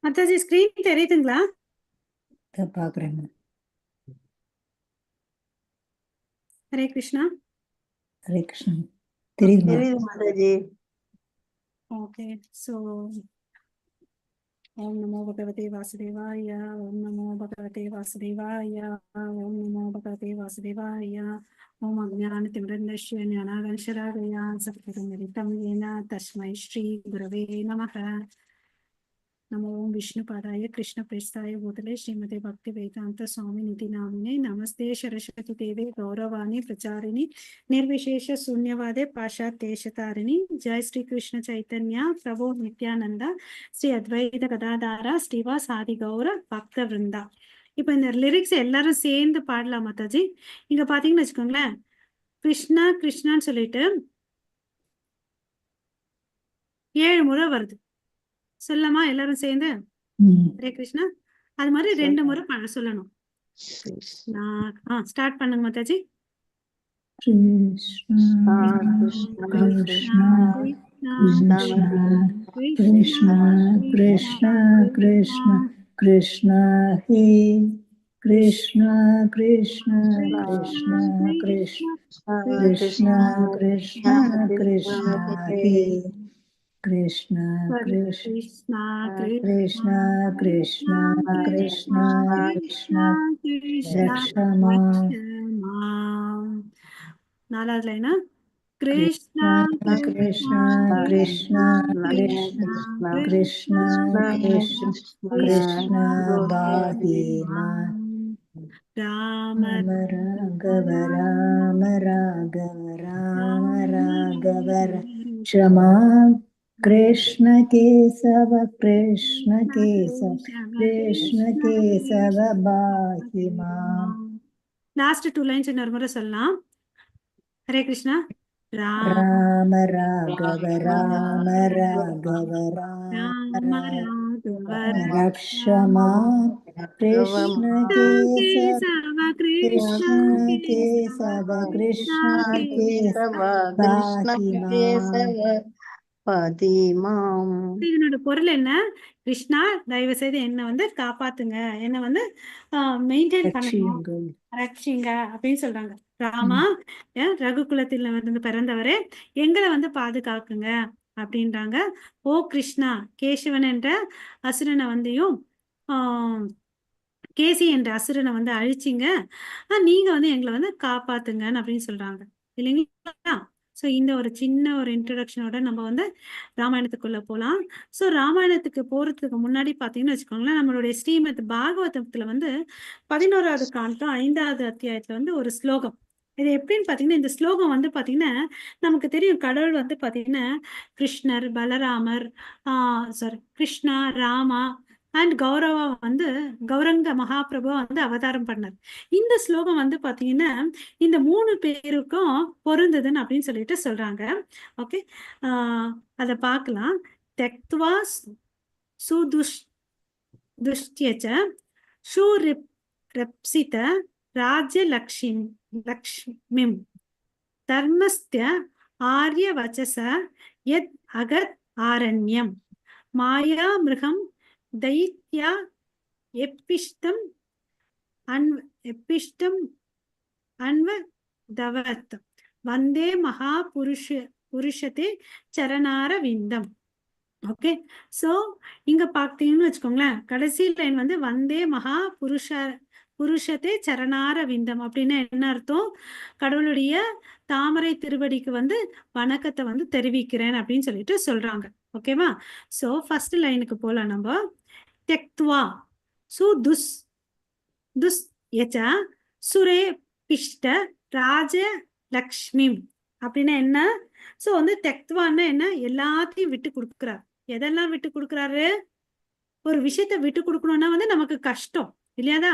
Mataji screen தெரியுதுங்களா? பாக்குறேங்க. ஹரே கிருஷ்ணா. ஹரே கிருஷ்ணன். தெரியுதுங்க. தெரியுது மாதாஜி. ஓகே. ஸோ ஓம் நமோ பகவதே வாசுதேவாய, ஓம் நமோ பகவதே வாசுதேவாய, ஓம் நமோ பகவதே வாசுதேவாய. ஓம் அஜ்ஞானதிமிரந்தஸ்ய ஞானாகர்ஷராகயா சத்குருமிலிதம் येन தஸ்மை ஸ்ரீ குரவே நமः. நமோ ஓம் விஷ்ணுபாதாய கிருஷ்ணபிரேஷ்டாய பூதலே ஸ்ரீமதே பக்தி வேதாந்த சுவாமி நிதி நாமினே நமஸ்தே சரஸ்வதி தேவே கௌரவாணி பிரச்சாரிணி निर्विशेष शून्यवादे पाशात देशतारिणी. जय श्री कृष्ण चैतन्य प्रभु नित्यानंदा ஸ்ரீ அத்வைத கதாதாரா ஸ்ரீவாஸ் ஆதி கௌர பக்த விருந்தா. இப்ப இந்த லிரிக்ஸ் எல்லாரும் சேர்ந்து பாடலாம் மாதாஜி. இங்க பாத்தீங்கன்னு வச்சுக்கோங்களேன், கிருஷ்ணா கிருஷ்ணான்னு சொல்லிட்டு 7 முறை வருது. சொல்லலாமா எல்லாரும் சேர்ந்து? ஹரே கிருஷ்ணா. அது மாதிரி 2 முறை சொல்லணும். ஸ்டார்ட் பண்ணுங்க மாதாஜி. கிருஷ்ணா கிருஷ்ணா கிருஷ்ணா கிருஷ்ணா கிருஷ்ணா கிருஷ்ணா ஹே கிருஷ்ணா கிருஷ்ணா கிருஷ்ணா கிருஷ்ணா கிருஷ்ணா கிருஷ்ணா கிருஷ்ணா ஹே கிருஷ்ணா கிருஷ்ணா கிருஷ்ணா கிருஷ்ணா கிருஷ்ணா கிருஷ்ணா ரக்ஷமா. 4வது லைனா கிருஷ்ணா கிருஷ்ணா கிருஷ்ணா கிருஷ்ணா கிருஷ்ணா கிருஷ்ணா கிருஷ்ணா பாஹி மாம். ராம ராகவ ராம ராகவ ராம ராகவ ரக்ஷமா. கிருஷ்ண கேசவ கிருஷ்ண கேசவ கிருஷ்ண கேசவ பாஹி மாம். லாஸ்ட் 2 லைன்ஸ் இன்னொரு முறை சொல்லலாம். ஹரே கிருஷ்ணா. ராம ராகவ ராம ராகவ ராம ரக்ஷமா. கிருஷ்ண கேசவ கிருஷ்ண கேசவ கிருஷ்ண கேசவ பாஹி மாம். இதனோட பொருள் என்ன? கிருஷ்ணா தயவு செய்து என்ன காப்பாத்துங்க, என்ன மெயின்டைன் பண்ணுங்க, ரட்சிங்க அப்படின்னு சொல்றாங்க. ராமா ரகுகுலத்தில் இருந்து பிறந்தவரே எங்களை பாதுகாக்குங்க அப்படின்றாங்க. ஓ கிருஷ்ணா கேசவன் என்ற அசுரனை கேசி என்ற அசுரனை அழிச்சிங்க, நீங்க எங்களை காப்பாத்துங்கன்னு அப்படின்னு சொல்றாங்க இல்லைங்களா? ஸோ இந்த ஒரு சின்ன ஒரு இன்ட்ரடக்ஷனோட நம்ம ராமாயணத்துக்குள்ள போகலாம். ஸோ ராமாயணத்துக்கு போறதுக்கு முன்னாடி பார்த்தீங்கன்னு வச்சுக்கோங்களேன், நம்மளுடைய ஸ்ரீமத் பாகவதத்துல 11வது காண்டம் 5வது அத்தியாயத்துல ஒரு ஸ்லோகம். இது எப்படின்னு பார்த்தீங்கன்னா, இந்த ஸ்லோகம் பார்த்தீங்கன்னா நமக்கு தெரியும், கடவுள் பார்த்தீங்கன்னா கிருஷ்ணர், பலராமர், சாரி கிருஷ்ணா, ராமா அண்ட் கௌரவா கௌரங்க மகாபிரபு அவதாரம் பண்ணார். இந்த ஸ்லோகம் பாத்தீங்கன்னா இந்த 3 பேருக்கும் பொருந்ததுன்னு அப்படின்னு சொல்லிட்டு சொல்றாங்க. ஓகே, அத பார்க்கலாம். தெக்த்வா சுதுஷ்யச்ச ஷூரிப்சித ராஜ்யலக்ஷ்மிம் தர்மஸ்ய ஆர்யவச்சச யத் அகத் ஆரண்யம் மாயா மிருகம் தைத்யா எப்பிஷ்டம் அன்வதவத் வந்தே மகா புருஷதே சரணார விந்தம். ஓகே, சோ இங்க பார்த்தீங்கன்னு வச்சுக்கோங்களேன், கடைசி லைன் வந்தே மகா புருஷதே சரணார விந்தம் அப்படின்னா என்ன அர்த்தம்? கடவுளுடைய தாமரை திருவடிக்கு வணக்கத்தை தெரிவிக்கிறேன் அப்படின்னு சொல்லிட்டு சொல்றாங்க. ஓகேவா? சோ ஃபர்ஸ்ட் லைனுக்கு போலாம் நம்ம. தெக்த்வா துஷ்யச்ச சுரே பிஷ்ட ராஜ லக்ஷ்மி அப்படின்னா என்ன? சோ தெக்த்வான்னா என்ன? எல்லாத்தையும் விட்டு கொடுக்குறாரு. எதெல்லாம் விட்டு கொடுக்குறாரு? ஒரு விஷயத்த விட்டு கொடுக்கணும்னா நமக்கு கஷ்டம் இல்லையாதா?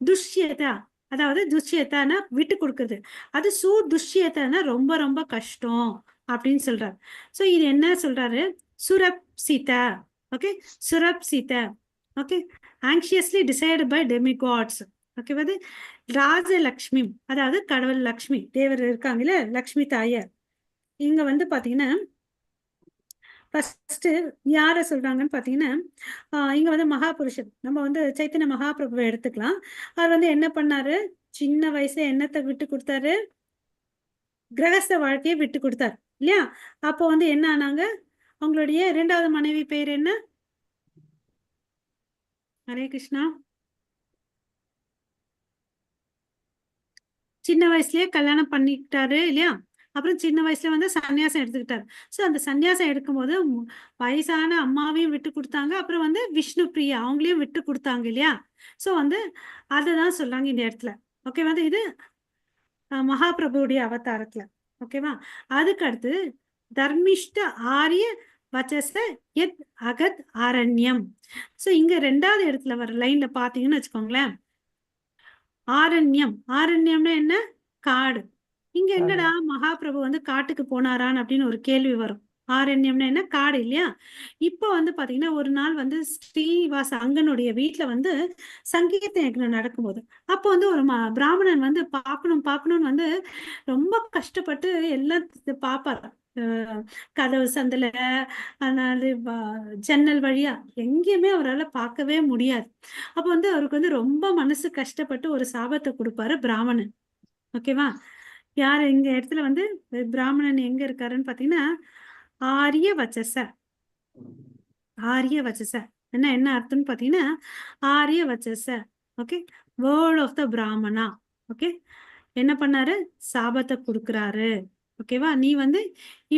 துஷ்யதா, அதாவது துஷ்யத்தானா விட்டு கொடுக்குறது, அது துஷ்யத்தானா ரொம்ப ரொம்ப கஷ்டம் அப்படின்னு சொல்றாரு. சோ இது என்ன சொல்றாரு? சுரப்சிதா. ஓகே, சுரப்சிதா. Okay, anxiously decided by demigods. ஓகேவது ராஜலக்ஷ்மி, அதாவது கடவுள் லக்ஷ்மி தேவர் இருக்காங்கல்ல, லக்ஷ்மி தாயார். இங்க பாத்தீங்கன்னா ஃபர்ஸ்ட் யார சொல்றாங்கன்னு பாத்தீங்கன்னா இங்க வந்து மகாபுருஷன் நம்ம வந்து சைத்தன்ய மகாபிரபுவை எடுத்துக்கலாம். அவர் வந்து என்ன பண்ணாரு, சின்ன வயசுல என்னத்தை விட்டு கொடுத்தாரு, கிரகஸ்த வாழ்க்கையை விட்டு கொடுத்தாரு இல்லையா. அப்போ வந்து என்ன ஆனாங்க, அவங்களுடைய 2வது மனைவி பேர் என்ன, ஹரே கிருஷ்ணா, சின்ன வயசுலயே கல்யாணம் பண்ணிக்கிட்டாரு இல்லையா. அப்புறம் சின்ன வயசுல வந்து சன்னியாசம் எடுத்துக்கிட்டாரு. ஸோ அந்த சன்னியாசம் எடுக்கும்போது வயசான அம்மாவையும் விட்டு கொடுத்தாங்க, அப்புறம் வந்து விஷ்ணு பிரியா அவங்களையும் விட்டு கொடுத்தாங்க இல்லையா. ஸோ வந்து அதை தான் சொல்றாங்க இந்த இடத்துல. ஓகே வந்து இது மகாபிரபுடைய அவதாரத்துல. ஓகேவா. அதுக்கு அடுத்து தர்மிஷ்ட ஆரிய வச்சச எத் அகத் ஆரண்யம். ஸோ இங்க 2வது இடத்துல வர லைன்ல பாத்தீங்கன்னு வச்சுக்கோங்களேன், ஆரண்யம். ஆரண்யம்னா என்ன, காடு. இங்க என்னடா மகாபிரபு வந்து காட்டுக்கு போனாரான்னு அப்படின்னு ஒரு கேள்வி வரும். ஆரண்யம்னா என்ன, காடு இல்லையா. இப்போ வந்து பாத்தீங்கன்னா ஒரு நாள் வந்து ஸ்ரீவாச அங்கனுடைய வீட்டுல வந்து சங்கீத யக்ஞம் நடக்கும்போது அப்போ வந்து ஒரு பிராமணன் வந்து பார்க்கணும்னு வந்து ரொம்ப கஷ்டப்பட்டு எல்லாம் பாப்பாரு. கதவு சந்தில, அதனால ஜன்னல் வழியா எங்கேயுமே அவரால் பார்க்கவே முடியாது. அப்போ வந்து அவருக்கு வந்து ரொம்ப மனசு கஷ்டப்பட்டு ஒரு சாபத்தை கொடுப்பாரு பிராமணன். ஓகேவா. யார் எங்க இடத்துல வந்து பிராமணன் எங்க இருக்காருன்னு பாத்தீங்கன்னா ஆரிய வச்சச. ஆரிய வச்சச என்ன அர்த்தம்னு பாத்தீங்கன்னா ஆரிய வச்சச. Okay, word of the Brahmana. Okay, என்ன பண்ணாரு, சாபத்தை கொடுக்குறாரு. ஓகேவா, நீ வந்து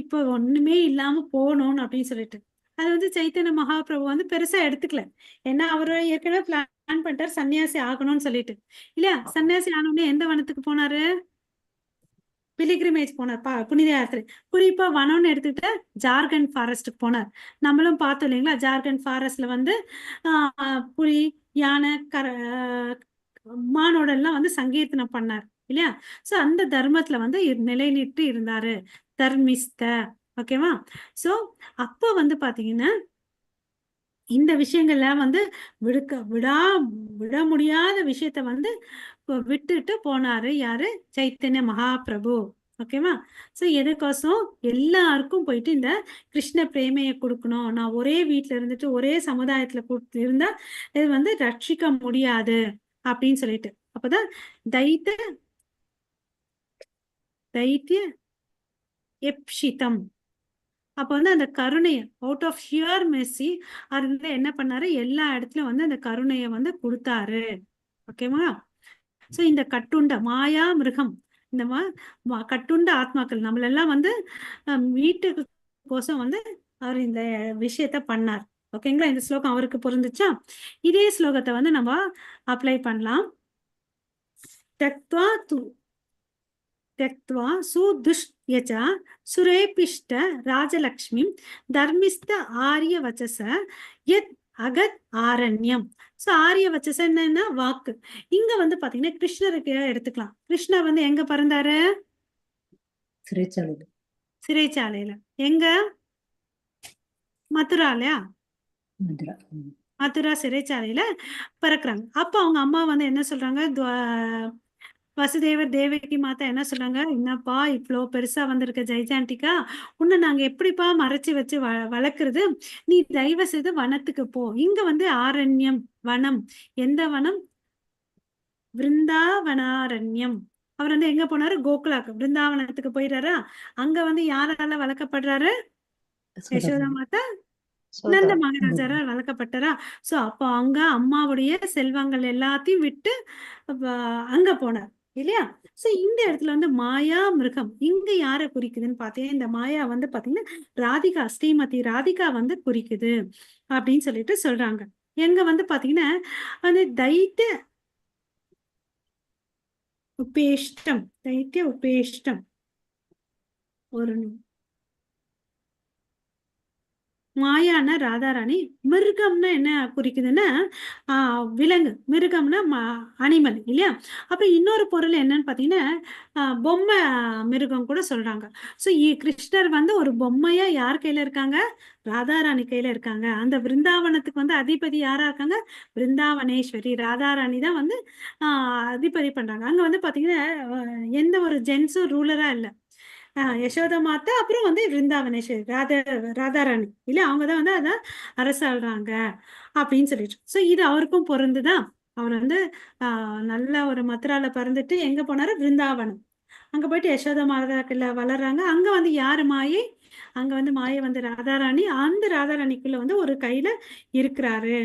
இப்போ ஒண்ணுமே இல்லாம போகணும்னு அப்படின்னு சொல்லிட்டு அது வந்து சைத்தன்ய மகாபிரபு வந்து பெருசா எடுத்துக்கல. ஏன்னா அவரு ஏற்கனவே பிளான் பண்ணிட்டாரு சன்னியாசி ஆகணும்னு சொல்லிட்டு இல்லையா. சன்னியாசி ஆனோடனே எந்த வனத்துக்கு போனாரு, பிலிகிரிமேஜ் போனார், புனித யாத்திரை. குறிப்பா வனம்னு எடுத்துக்கிட்ட ஜார்க்கண்ட் ஃபாரஸ்ட்டுக்கு போனார். நம்மளும் பார்த்தோம் இல்லைங்களா, ஜார்க்கண்ட் ஃபாரஸ்ட்ல வந்து புலி, யானை, மானோட எல்லாம் வந்து சங்கீர்த்தனம் பண்ணார் இல்லையா. சோ அந்த தர்மத்துல வந்து நிலைநிட்டு இருந்தாரு, தர்மிஸ்த. ஓகேவா. சோ அப்ப வந்து பாத்தீங்கன்னா இந்த விஷயங்கள்ல வந்து விட முடியாத விஷயத்த வந்து விட்டுட்டு போனாரு யாரு, சைத்தன்ய மகாபிரபு. ஓகேவா. சோ எதுக்கோசம், எல்லாருக்கும் போயிட்டு இந்த கிருஷ்ண பிரேமையை கொடுக்கணும், நான் ஒரே வீட்டுல இருந்துட்டு ஒரே சமுதாயத்துல இருந்தா இது வந்து ரட்சிக்க முடியாது அப்படின்னு சொல்லிட்டு. அப்பதான் தைத்திய எப்ஷிதம். அப்ப வந்து அந்த கருணைய அவுட் ஆஃப் ஹியர் மெர்சி அது வந்து என்ன பண்ணாரு, எல்லா இடத்துலயும் வந்து அந்த கருணைய வந்து கொடுத்தாரு. ஓகேவா. சோ இந்த கட்டுண்ட மாயா மிருகம், இந்த கட்டுண்ட ஆத்மாக்கள் நம்மளெல்லாம் வந்து வீட்டுக்கு கோசம் வந்து அவர் இந்த விஷயத்த பண்ணார். ஓகேங்களா. இந்த ஸ்லோகம் அவருக்கு பொருந்துச்சா. இதே ஸ்லோகத்தை வந்து நம்ம அப்ளை பண்ணலாம். त्यक्त्वा सुदुष्यच सुरेपिष्ट राजलक्ष्मी धर्मिस्थ आर्य वचस यத் அகத் ஆரண்யம். சோ ஆரிய வச்சஸ் என்னன்னா வாக்கு. இங்க வந்து பாத்தீங்கன்னா கிருஷ்ணருக்கு எடுத்துக்கலாம். கிருஷ்ணர் வந்து எங்க பிறந்தாரு, சிறைச்சாலையில. சிறைச்சாலையில. எங்க, மதுராலயா, மதுரா சிறைச்சாலையில பிறக்குறாங்க. அப்ப அவங்க அம்மா வந்து என்ன சொல்றாங்க, வசுதேவர் தேவகி மாதா என்ன சொல்றாங்க, என்னப்பா இவ்வளோ பெருசா வந்திருக்க ஜெய்ஜாண்டிக்கா, உன்னை நாங்க எப்படிப்பா மறைச்சு வச்சு வளர்க்கறது, நீ தயவு செய்து வனத்துக்கு போ. இங்க வந்து ஆரண்யம், வனம். எந்த வனம், விருந்தாவனாரண்யம். அவர் வந்து எங்க போனாரு, கோகுலாக்கு, பிருந்தாவனத்துக்கு போயிடுறாரா. அங்க வந்து யாரால வளர்க்கப்படுறாரு, யசோதா மாதா நந்த மகாராஜாரா வளர்க்கப்பட்டாரா. சோ அப்போ அங்க அம்மாவுடைய செல்வங்கள் எல்லாத்தையும் விட்டு அங்க போனார் இல்லையா. சோ இந்த இடத்துல வந்து மாயா மிருகம் இங்க யாரை குறிக்குதுன்னு பாத்தீங்கன்னா, இந்த மாயா வந்து பாத்தீங்கன்னா ராதிகா, ஸ்ரீமதி ராதிகா வந்து குறிக்குது அப்படின்னு சொல்லிட்டு சொல்றாங்க. எங்க வந்து பாத்தீங்கன்னா அந்த தைத்திய உபேஷ்டம் ஒரு மாயானா ராதாராணி. மிருகம்னா என்ன குறிக்குதுன்னா விலங்கு, மிருகம்னா அனிமல் இல்லையா. அப்ப இன்னொரு பொருள் என்னன்னு பாத்தீங்கன்னா பொம்மை மிருகம் கூட சொல்றாங்க. சோ கிருஷ்ணர் வந்து ஒரு பொம்மையா யார் கையில இருக்காங்க, ராதாராணி கையில இருக்காங்க. அந்த பிருந்தாவனத்துக்கு வந்து அதிபதி யாரா இருக்காங்க, பிருந்தாவனேஸ்வரி ராதாராணி தான் வந்து அதிபதி பண்றாங்க. அங்க வந்து பாத்தீங்கன்னா எந்த ஒரு ஜென்ஸும் ரூலரா இல்லை, யசோதா மாதா, அப்புறம் வந்து விருந்தாவனேஸ்வரி ராதாராணி இல்ல, அவங்கதான் வந்து அதை அரசாள்றாங்க அப்படின்னு சொல்லிட்டு. ஸோ இது அவருக்கும் பொருந்துதான். அவர் வந்து நல்ல ஒரு மதுரால பிறந்துட்டு எங்க போனாரு, விருந்தாவனம். அங்க போயிட்டு யசோதா மாதாக்குள்ள வளர்றாங்க. அங்க வந்து யாரு மாயை, அங்க வந்து மாயை வந்து ராதாராணி. அந்த ராதாராணிக்குள்ள வந்து ஒரு கையில இருக்கிறாரு.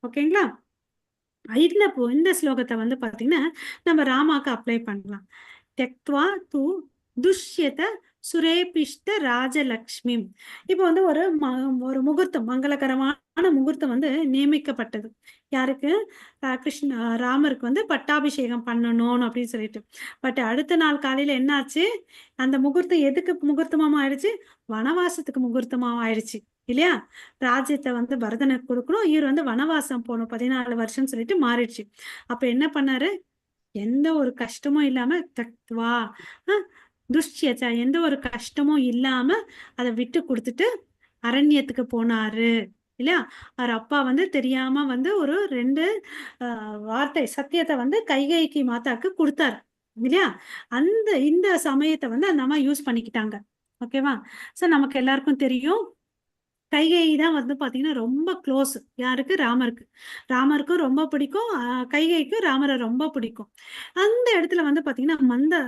ஓகேங்களா? இந்த ஸ்லோகத்தை வந்து பாத்தீங்கன்னா நம்ம ராமாக்கு அப்ளை பண்ணலாம். தெக்த்வா தூ துஷ்யத சுரேபிஷ்ட ராஜலக்ஷ்மி. இப்போ வந்து ஒரு முகூர்த்தம், மங்களகரமான முகூர்த்தம் வந்து நியமிக்கப்பட்டது. யாருக்கு? ராமருக்கு வந்து பட்டாபிஷேகம் பண்ணணும் அப்படின்னு சொல்லிட்டு. பட் அடுத்த நாள் காலையில என்னாச்சு, அந்த முகூர்த்தம் எதுக்கு முகூர்த்தமா ஆயிடுச்சு, வனவாசத்துக்கு முகூர்த்தமா ஆயிடுச்சு இல்லையா? ராஜ்யத்தை வந்து பரதனுக்கு கொடுக்கணும், இவர் வந்து வனவாசம் போகணும் 14 வருஷம் சொல்லிட்டு மாறிடுச்சு. அப்ப என்ன பண்ணாரு, எந்த ஒரு கஷ்டமும் இல்லாம தக்வா துஷ்யச்சா, எந்த ஒரு கஷ்டமும் இல்லாம அதை விட்டு கொடுத்துட்டு அரண்யத்துக்கு போனாரு இல்லையா? அவர் அப்பா வந்து தெரியாம வந்து ஒரு 2 வார்த்தை சத்தியத்தை வந்து கைகைக்கு மாதாக்கு கொடுத்தாரு இல்லையா? இந்த சமயத்தை வந்து அந்த அம்மா யூஸ் பண்ணிக்கிட்டாங்க. ஓகேவா? சோ நமக்கு எல்லாருக்கும் தெரியும், கைகை தான் வந்து பாத்தீங்கன்னா ரொம்ப க்ளோஸ் யாருக்கு, ராமருக்கு. ராமருக்கும் ரொம்ப பிடிக்கும், கைகைக்கும் ராமரை ரொம்ப பிடிக்கும். அந்த இடத்துல வந்து பாத்தீங்கன்னா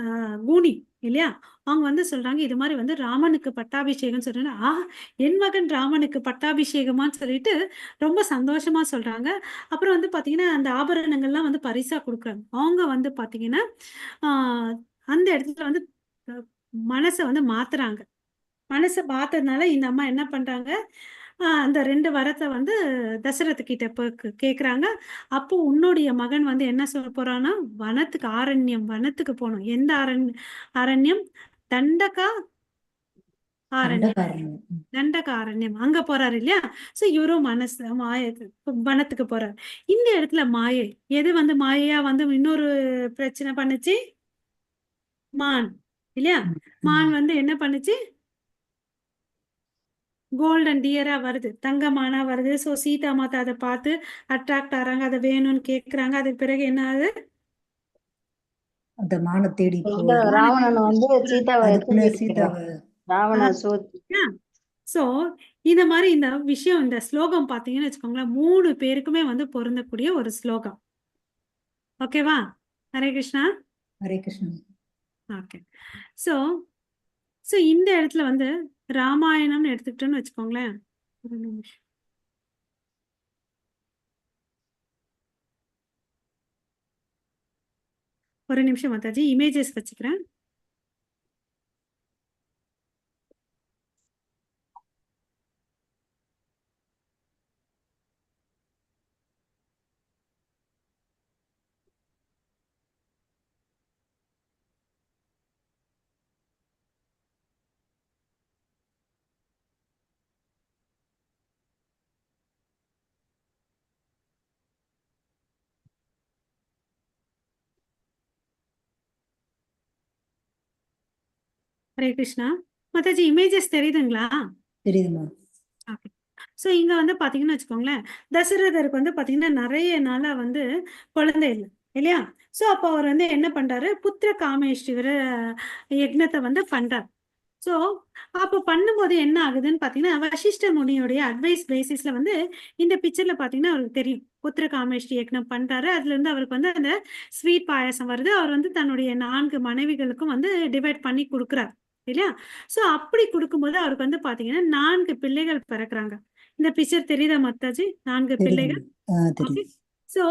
கூனி இல்லையா, அவங்க வந்து சொல்றாங்க இது மாதிரி வந்து ராமனுக்கு பட்டாபிஷேகம் சொல்றாங்க. என் மகன் ராமனுக்கு பட்டாபிஷேகமான்னு சொல்லிட்டு ரொம்ப சந்தோஷமா சொல்றாங்க. அப்புறம் வந்து பாத்தீங்கன்னா அந்த ஆபரணங்கள்லாம் வந்து பரிசா கொடுக்குறாங்க. அவங்க வந்து பாத்தீங்கன்னா அந்த இடத்துல வந்து மனசை வந்து மாத்துறாங்க. மனசை பார்த்ததுனால இந்த அம்மா என்ன பண்றாங்க, அந்த 2 வரத்தை வந்து தசரத கிட்ட கேக்குறாங்க. அப்போ உன்னுடைய மகன் வந்து என்ன சொல்ல போறான்னா, வனத்துக்கு போகணும். எந்த அரண்யம்? தண்டகா அரண்யம். தண்டக அரண்யம் அங்க போறாரு இல்லையா? சோ இவரும் வனத்துக்கு போறாரு. இந்த இடத்துல மாயை எது வந்து மாயையா வந்து இன்னொரு பிரச்சனை பண்ணுச்சு, மான் இல்லையா? மான் வந்து என்ன பண்ணுச்சு, கோல்டன் டியரா வருது, தங்கமானா வருது. ஸோ சீதா மாதா அதை பார்த்து அட்ராக்ட் ஆறாங்க, அதை வேணும்னு கேட்குறாங்க. அதுக்கு பிறகு என்ன ஆகுது, அந்த மான தேடி ராவணன் வந்து சீதாவை ராவண ஸோ இந்த மாதிரி இந்த விஷயம், இந்த ஸ்லோகம் பார்த்தீங்கன்னு வச்சுக்கோங்களேன், 3 பேருக்குமே வந்து பொருந்தக்கூடிய ஒரு ஸ்லோகம். ஓகேவா? ஹரே கிருஷ்ணா. ஹரே கிருஷ்ணா. ஓகே. ஸோ இந்த இடத்துல வந்து ராமாயணம்னு எடுத்துக்கிட்டோன்னு வச்சுக்கோங்களேன். ஒரு நிமிஷம். மாதாஜி, இமேஜஸ் வச்சுக்கிறேன். ஹரே கிருஷ்ணா. மாதாஜி இமேஜஸ் தெரியுதுங்களா? தெரியுதுமா. ஓகே. ஸோ இங்க வந்து பாத்தீங்கன்னு வச்சுக்கோங்களேன், தசரதருக்கு வந்து பாத்தீங்கன்னா நிறைய நாளா வந்து குழந்தை இல்லை இல்லையா? ஸோ அப்போ அவர் வந்து என்ன பண்றாரு, புத்திர காமேஷ்டிவர யக்னத்தை வந்து பண்றாரு. ஸோ அப்போ பண்ணும்போது என்ன ஆகுதுன்னு பாத்தீங்கன்னா, வசிஷ்ட முனியுடைய அட்வைஸ் பேசிஸ்ல வந்து இந்த பிக்சர்ல பாத்தீங்கன்னா அவருக்கு தெரியும், புத்திர காமேஷ்டி யக்னம் பண்றாரு. அதுல இருந்து அவருக்கு வந்து அந்த ஸ்வீட் பாயாசம் வருது. அவர் வந்து தன்னுடைய 4 மனைவிகளுக்கும் வந்து டிவைட் பண்ணி கொடுக்குறாரு இல்லையா? சோ அப்படி கொடுக்கும்போது அவருக்கு வந்து பாத்தீங்கன்னா 4 பிள்ளைகள் பிறக்குறாங்க. இந்த பிக்சர் தெரியுதா மாதாஜி? 4 பிள்ளைகள். ஓகே. சோ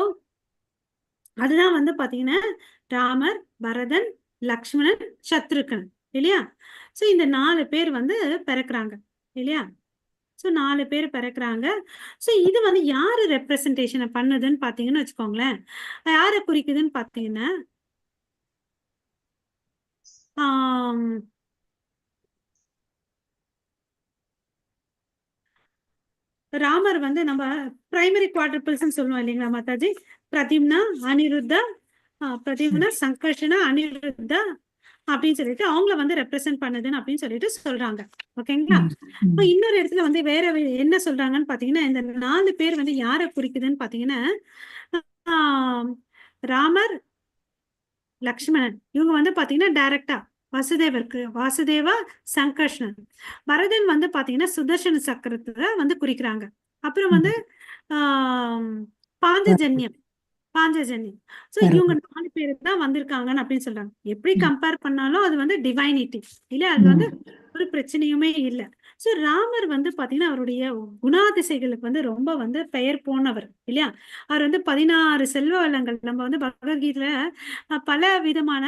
அதுதான் வந்து பாத்தீங்கன்னா ராமர், பரதன், லக்ஷ்மணன், சத்ருகன் இல்லையா? சோ இந்த 4 பேர் வந்து பிறக்குறாங்க இல்லையா? சோ 4 பேர் பிறக்குறாங்க. சோ இது வந்து யாரு ரெப்ரசன்டேஷனை பண்ணுதுன்னு பாத்தீங்கன்னு வச்சுக்கோங்களேன், யாரை குறிக்குதுன்னு பாத்தீங்கன்னா ராமர் வந்து நம்ம பிரைமரி குவாட்ரபிள்ஸ் சொல்லுவோம் இல்லைங்களா மாதாஜி? பிரதிம்னா, அனிருத்தா, பிரதிம்னா, சங்கர்ஷனா, அனிருத்தா அப்படின்னு சொல்லிட்டு அவங்கள வந்து ரெப்ரசென்ட் பண்ணுதுன்னு அப்படின்னு சொல்லிட்டு சொல்றாங்க. ஓகேங்களா? இன்னொரு இடத்துல வந்து வேற என்ன சொல்றாங்கன்னு பாத்தீங்கன்னா, இந்த 4 பேர் வந்து யாரை குறிக்குதுன்னு பாத்தீங்கன்னா, ராமர், லக்ஷ்மணன் இவங்க வந்து பாத்தீங்கன்னா டைரக்டா வாசுதேவ சங்கர்ஷ்ணன். பரதன் வந்து பாத்தீங்கன்னா சுதர்சன சக்கரத்தை வந்து குறிக்கிறாங்க. அப்புறம் வந்து ஆஹ் பாஞ்சஜன்யம் சோ இவங்க 4 பேரு தான் வந்திருக்காங்கன்னு அப்படின்னு சொல்றாங்க. எப்படி கம்பேர் பண்ணாலும் அது வந்து டிவைனிட்டி இல்ல, அது வந்து ஒரு பிரச்சனையுமே இல்லை. சோ ராமர் வந்து பாத்தீங்கன்னா அவருடைய குணாதிசைகளுக்கு வந்து ரொம்ப வந்து பெயர் போனவர் இல்லையா. அவர் வந்து 16 செல்வ வளங்கள், நம்ம வந்து பகவத்கீதையில பல விதமான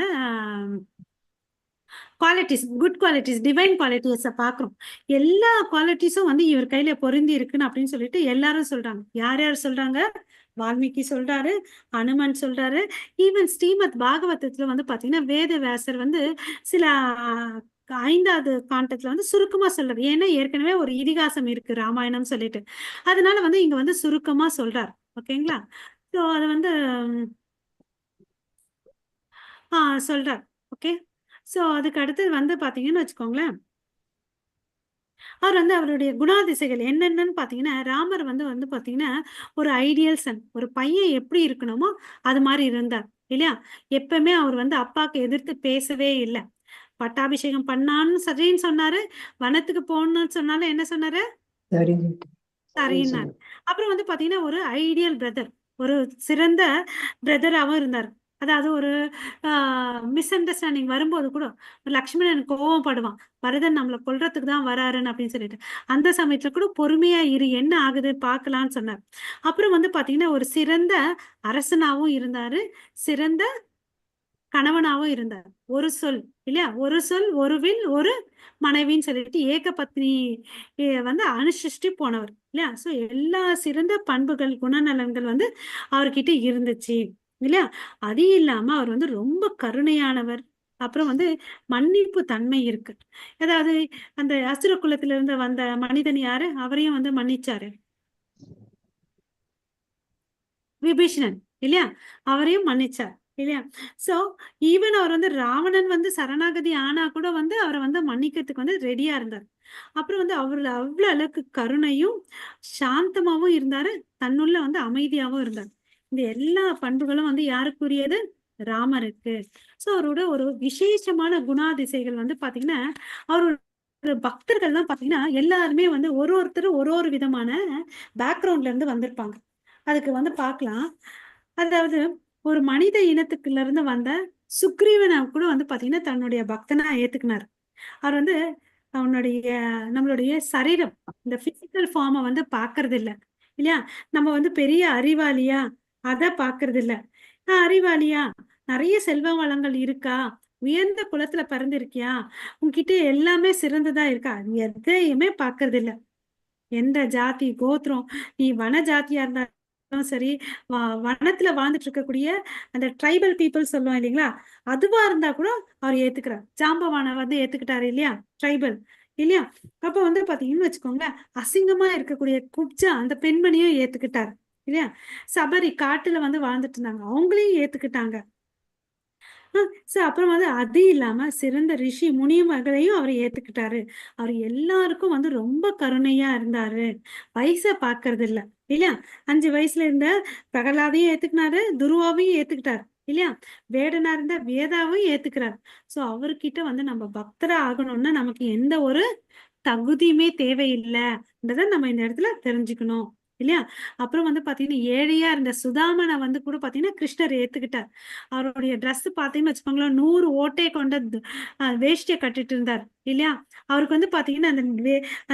குவாலிட்டிஸ், குட் குவாலிட்டிஸ், டிவைன் குவாலிட்டிஸை பார்க்குறோம். எல்லா குவாலிட்டிஸும் வந்து இவர் கையில பொருந்தி இருக்குன்னு அப்படின்னு சொல்லிட்டு எல்லாரும் சொல்றாங்க. யார் யார் சொல்றாங்க? வால்மீகி சொல்றாரு, அனுமன் சொல்றாரு, ஈவன் ஸ்ரீமத் பாகவதத்துல வந்து பாத்தீங்கன்னா வேதவியாசர் வந்து சில 5வது காண்டத்துல வந்து சுருக்கமா சொல்றாரு. ஏன்னா ஏற்கனவே ஒரு இதிகாசம் இருக்கு ராமாயணம் சொல்லிட்டு, அதனால வந்து இங்க வந்து சுருக்கமா சொல்றாரு. ஓகேங்களா? ஸோ அது வந்து சொல்றார். ஓகே, சோ அதுக்கு அடுத்தது வந்து பாத்தீங்கன்னு வச்சுக்கோங்களேன், அவர் வந்து அவருடைய குணாதிசைகள் என்னென்னு பாத்தீங்கன்னா, ராமர் வந்து வந்து பாத்தீங்கன்னா ஒரு ஐடியல் சன், ஒரு பையன் எப்படி இருக்கணுமோ அது மாதிரி இருந்தார் இல்லையா. எப்பவுமே அவர் வந்து அப்பாக்கு எதிர்த்து பேசவே இல்லை. பட்டாபிஷேகம் பண்ணான்னு சரின்னு சொன்னாரு, வனத்துக்கு போகணும்னு சொன்னாலும் என்ன சொன்னாரு? சரின்னாரு. அப்புறம் வந்து பாத்தீங்கன்னா ஒரு ஐடியல் பிரதர், ஒரு சிறந்த பிரதராகவும் இருந்தார். அதாவது ஒரு மிஸ் அண்டர்ஸ்டாண்டிங் வரும்போது கூட லக்ஷ்மணன் கோவப்படுவான், பரதன் நம்மளை கொல்றதுக்கு தான் வராருன்னு அப்படின்னு சொல்லிட்டு. அந்த சமயத்துல கூட பொறுமையா இரு, என்ன ஆகுது பார்க்கலான்னு சொன்னார். அப்புறம் வந்து பாத்தீங்கன்னா ஒரு சிறந்த அரசனாவும் இருந்தாரு, சிறந்த கணவனாவும் இருந்தார். ஒரு சொல் இல்லையா, ஒரு சொல் ஒரு வில் ஒரு மனைவின்னு சொல்லிட்டு ஏக பத்னி வந்து அனுசரிச்சுட்டு போனவர் இல்லையா. சோ எல்லா சிறந்த பண்புகள், குணநலன்கள் வந்து அவர்கிட்ட இருந்துச்சு இல்லையா. அது இல்லாம அவர் வந்து ரொம்ப கருணையானவர். அப்புறம் வந்து மன்னிப்பு தன்மை இருக்கு. அதாவது அந்த அசுர குலத்துல இருந்து வந்த மனிதன் யாரு, அவரையும் வந்து மன்னிச்சாரு, விபீஷணன் இல்லையா, அவரையும் மன்னிச்சார் இல்லையா. சோ ஈவன் அவர் வந்து ராவணன் வந்து சரணாகதி ஆனா கூட வந்து அவரை வந்து மன்னிக்கிறதுக்கு வந்து ரெடியா இருந்தார். அப்புறம் வந்து அவர்ல அவ்வளவு அளவுக்கு கருணையும் சாந்தமாவும் இருந்தாரு, தன்னுள்ள வந்து அமைதியாவும் இருந்தார். இந்த எல்லா பண்புகளும் வந்து யாருக்குரியது? ராமருக்கு. சோ அவரோட ஒரு விசேஷமான குணாதிசைகள் வந்து பாத்தீங்கன்னா, அவரோட பக்தர்கள் தான் பாத்தீங்கன்னா எல்லாருமே வந்து ஒருத்தரும் ஒரு விதமான பேக்ரவுண்ட்ல இருந்து வந்திருப்பாங்க. அதுக்கு வந்து பார்க்கலாம். அதாவது ஒரு மனித இனத்துக்குள்ள இருந்து வந்த சுக்ரீவனை கூட வந்து பாத்தீங்கன்னா தன்னுடைய பக்தனா ஏத்துக்கினார். அவர் வந்து அவனுடைய நம்மளுடைய சரீரம், இந்த பிசிக்கல் ஃபார்மை வந்து பாக்குறது இல்ல இல்லையா. நம்ம வந்து பெரிய அறிவாளியா அத பாக்குறது இல்ல. அறிவாளியா, நிறைய செல்வ வளங்கள் இருக்கா, உயர்ந்த குலத்துல பிறந்திருக்கியா, உன்கிட்ட எல்லாமே சிறந்ததா இருக்கா, எதையுமே பாக்குறது இல்ல. எந்த ஜாதி கோத்திரம், நீ வன ஜாதியா இருந்தாலும் சரி, வனத்துல வாழ்ந்துட்டு இருக்கக்கூடிய அந்த ட்ரைபல் பீப்புள் சொல்லுவோம் இல்லைங்களா, அதுவா இருந்தா கூட அவர் ஏத்துக்கிறார். ஜாம்பவானை வந்து ஏத்துக்கிட்டாரு இல்லையா, ட்ரைபல் இல்லையா. அப்ப வந்து பாத்தீங்கன்னு வச்சுக்கோங்க, அசிங்கமா இருக்கக்கூடிய குப்ஜா அந்த பெண்மணியும் ஏத்துக்கிட்டாரு இல்லையா. சபரி காட்டுல வந்து வாழ்ந்துட்டு இருந்தாங்க, அவங்களையும் ஏத்துக்கிட்டாங்க. அப்புறம் வந்து அது இல்லாம சிறந்த ரிஷி முனிவர்களையும் அவர் ஏத்துக்கிட்டாரு. அவர் எல்லாருக்கும் வந்து ரொம்ப கருணையா இருந்தாரு. வயசை பாக்குறது இல்ல இல்லையா. 5 வயசுல இருந்த பிரகலாதையும் ஏத்துக்கினாரு, துருவாவையும் ஏத்துக்கிட்டாரு இல்லையா. வேடனா இருந்த வேதாவையும் ஏத்துக்கிறார். சோ அவர்கிட்ட வந்து நம்ம பக்தரா ஆகணும்னா நமக்கு எந்த ஒரு தகுதியுமே தேவையில்லைன்றத நம்ம இந்த இடத்துல தெரிஞ்சுக்கணும் இல்லையா. அப்புறம் வந்து பாத்தீங்கன்னா ஏழையா இருந்த சுதாமனை வந்து கூட பாத்தீங்கன்னா கிருஷ்ணர் ஏத்துக்கிட்டார். அவருடைய ட்ரெஸ் பாத்தீங்கன்னு வச்சுக்கோங்களேன், 100 ஓட்டை கொண்ட வேஷ்டியை கட்டிட்டு இருந்தார் இல்லையா. அவருக்கு வந்து பாத்தீங்கன்னா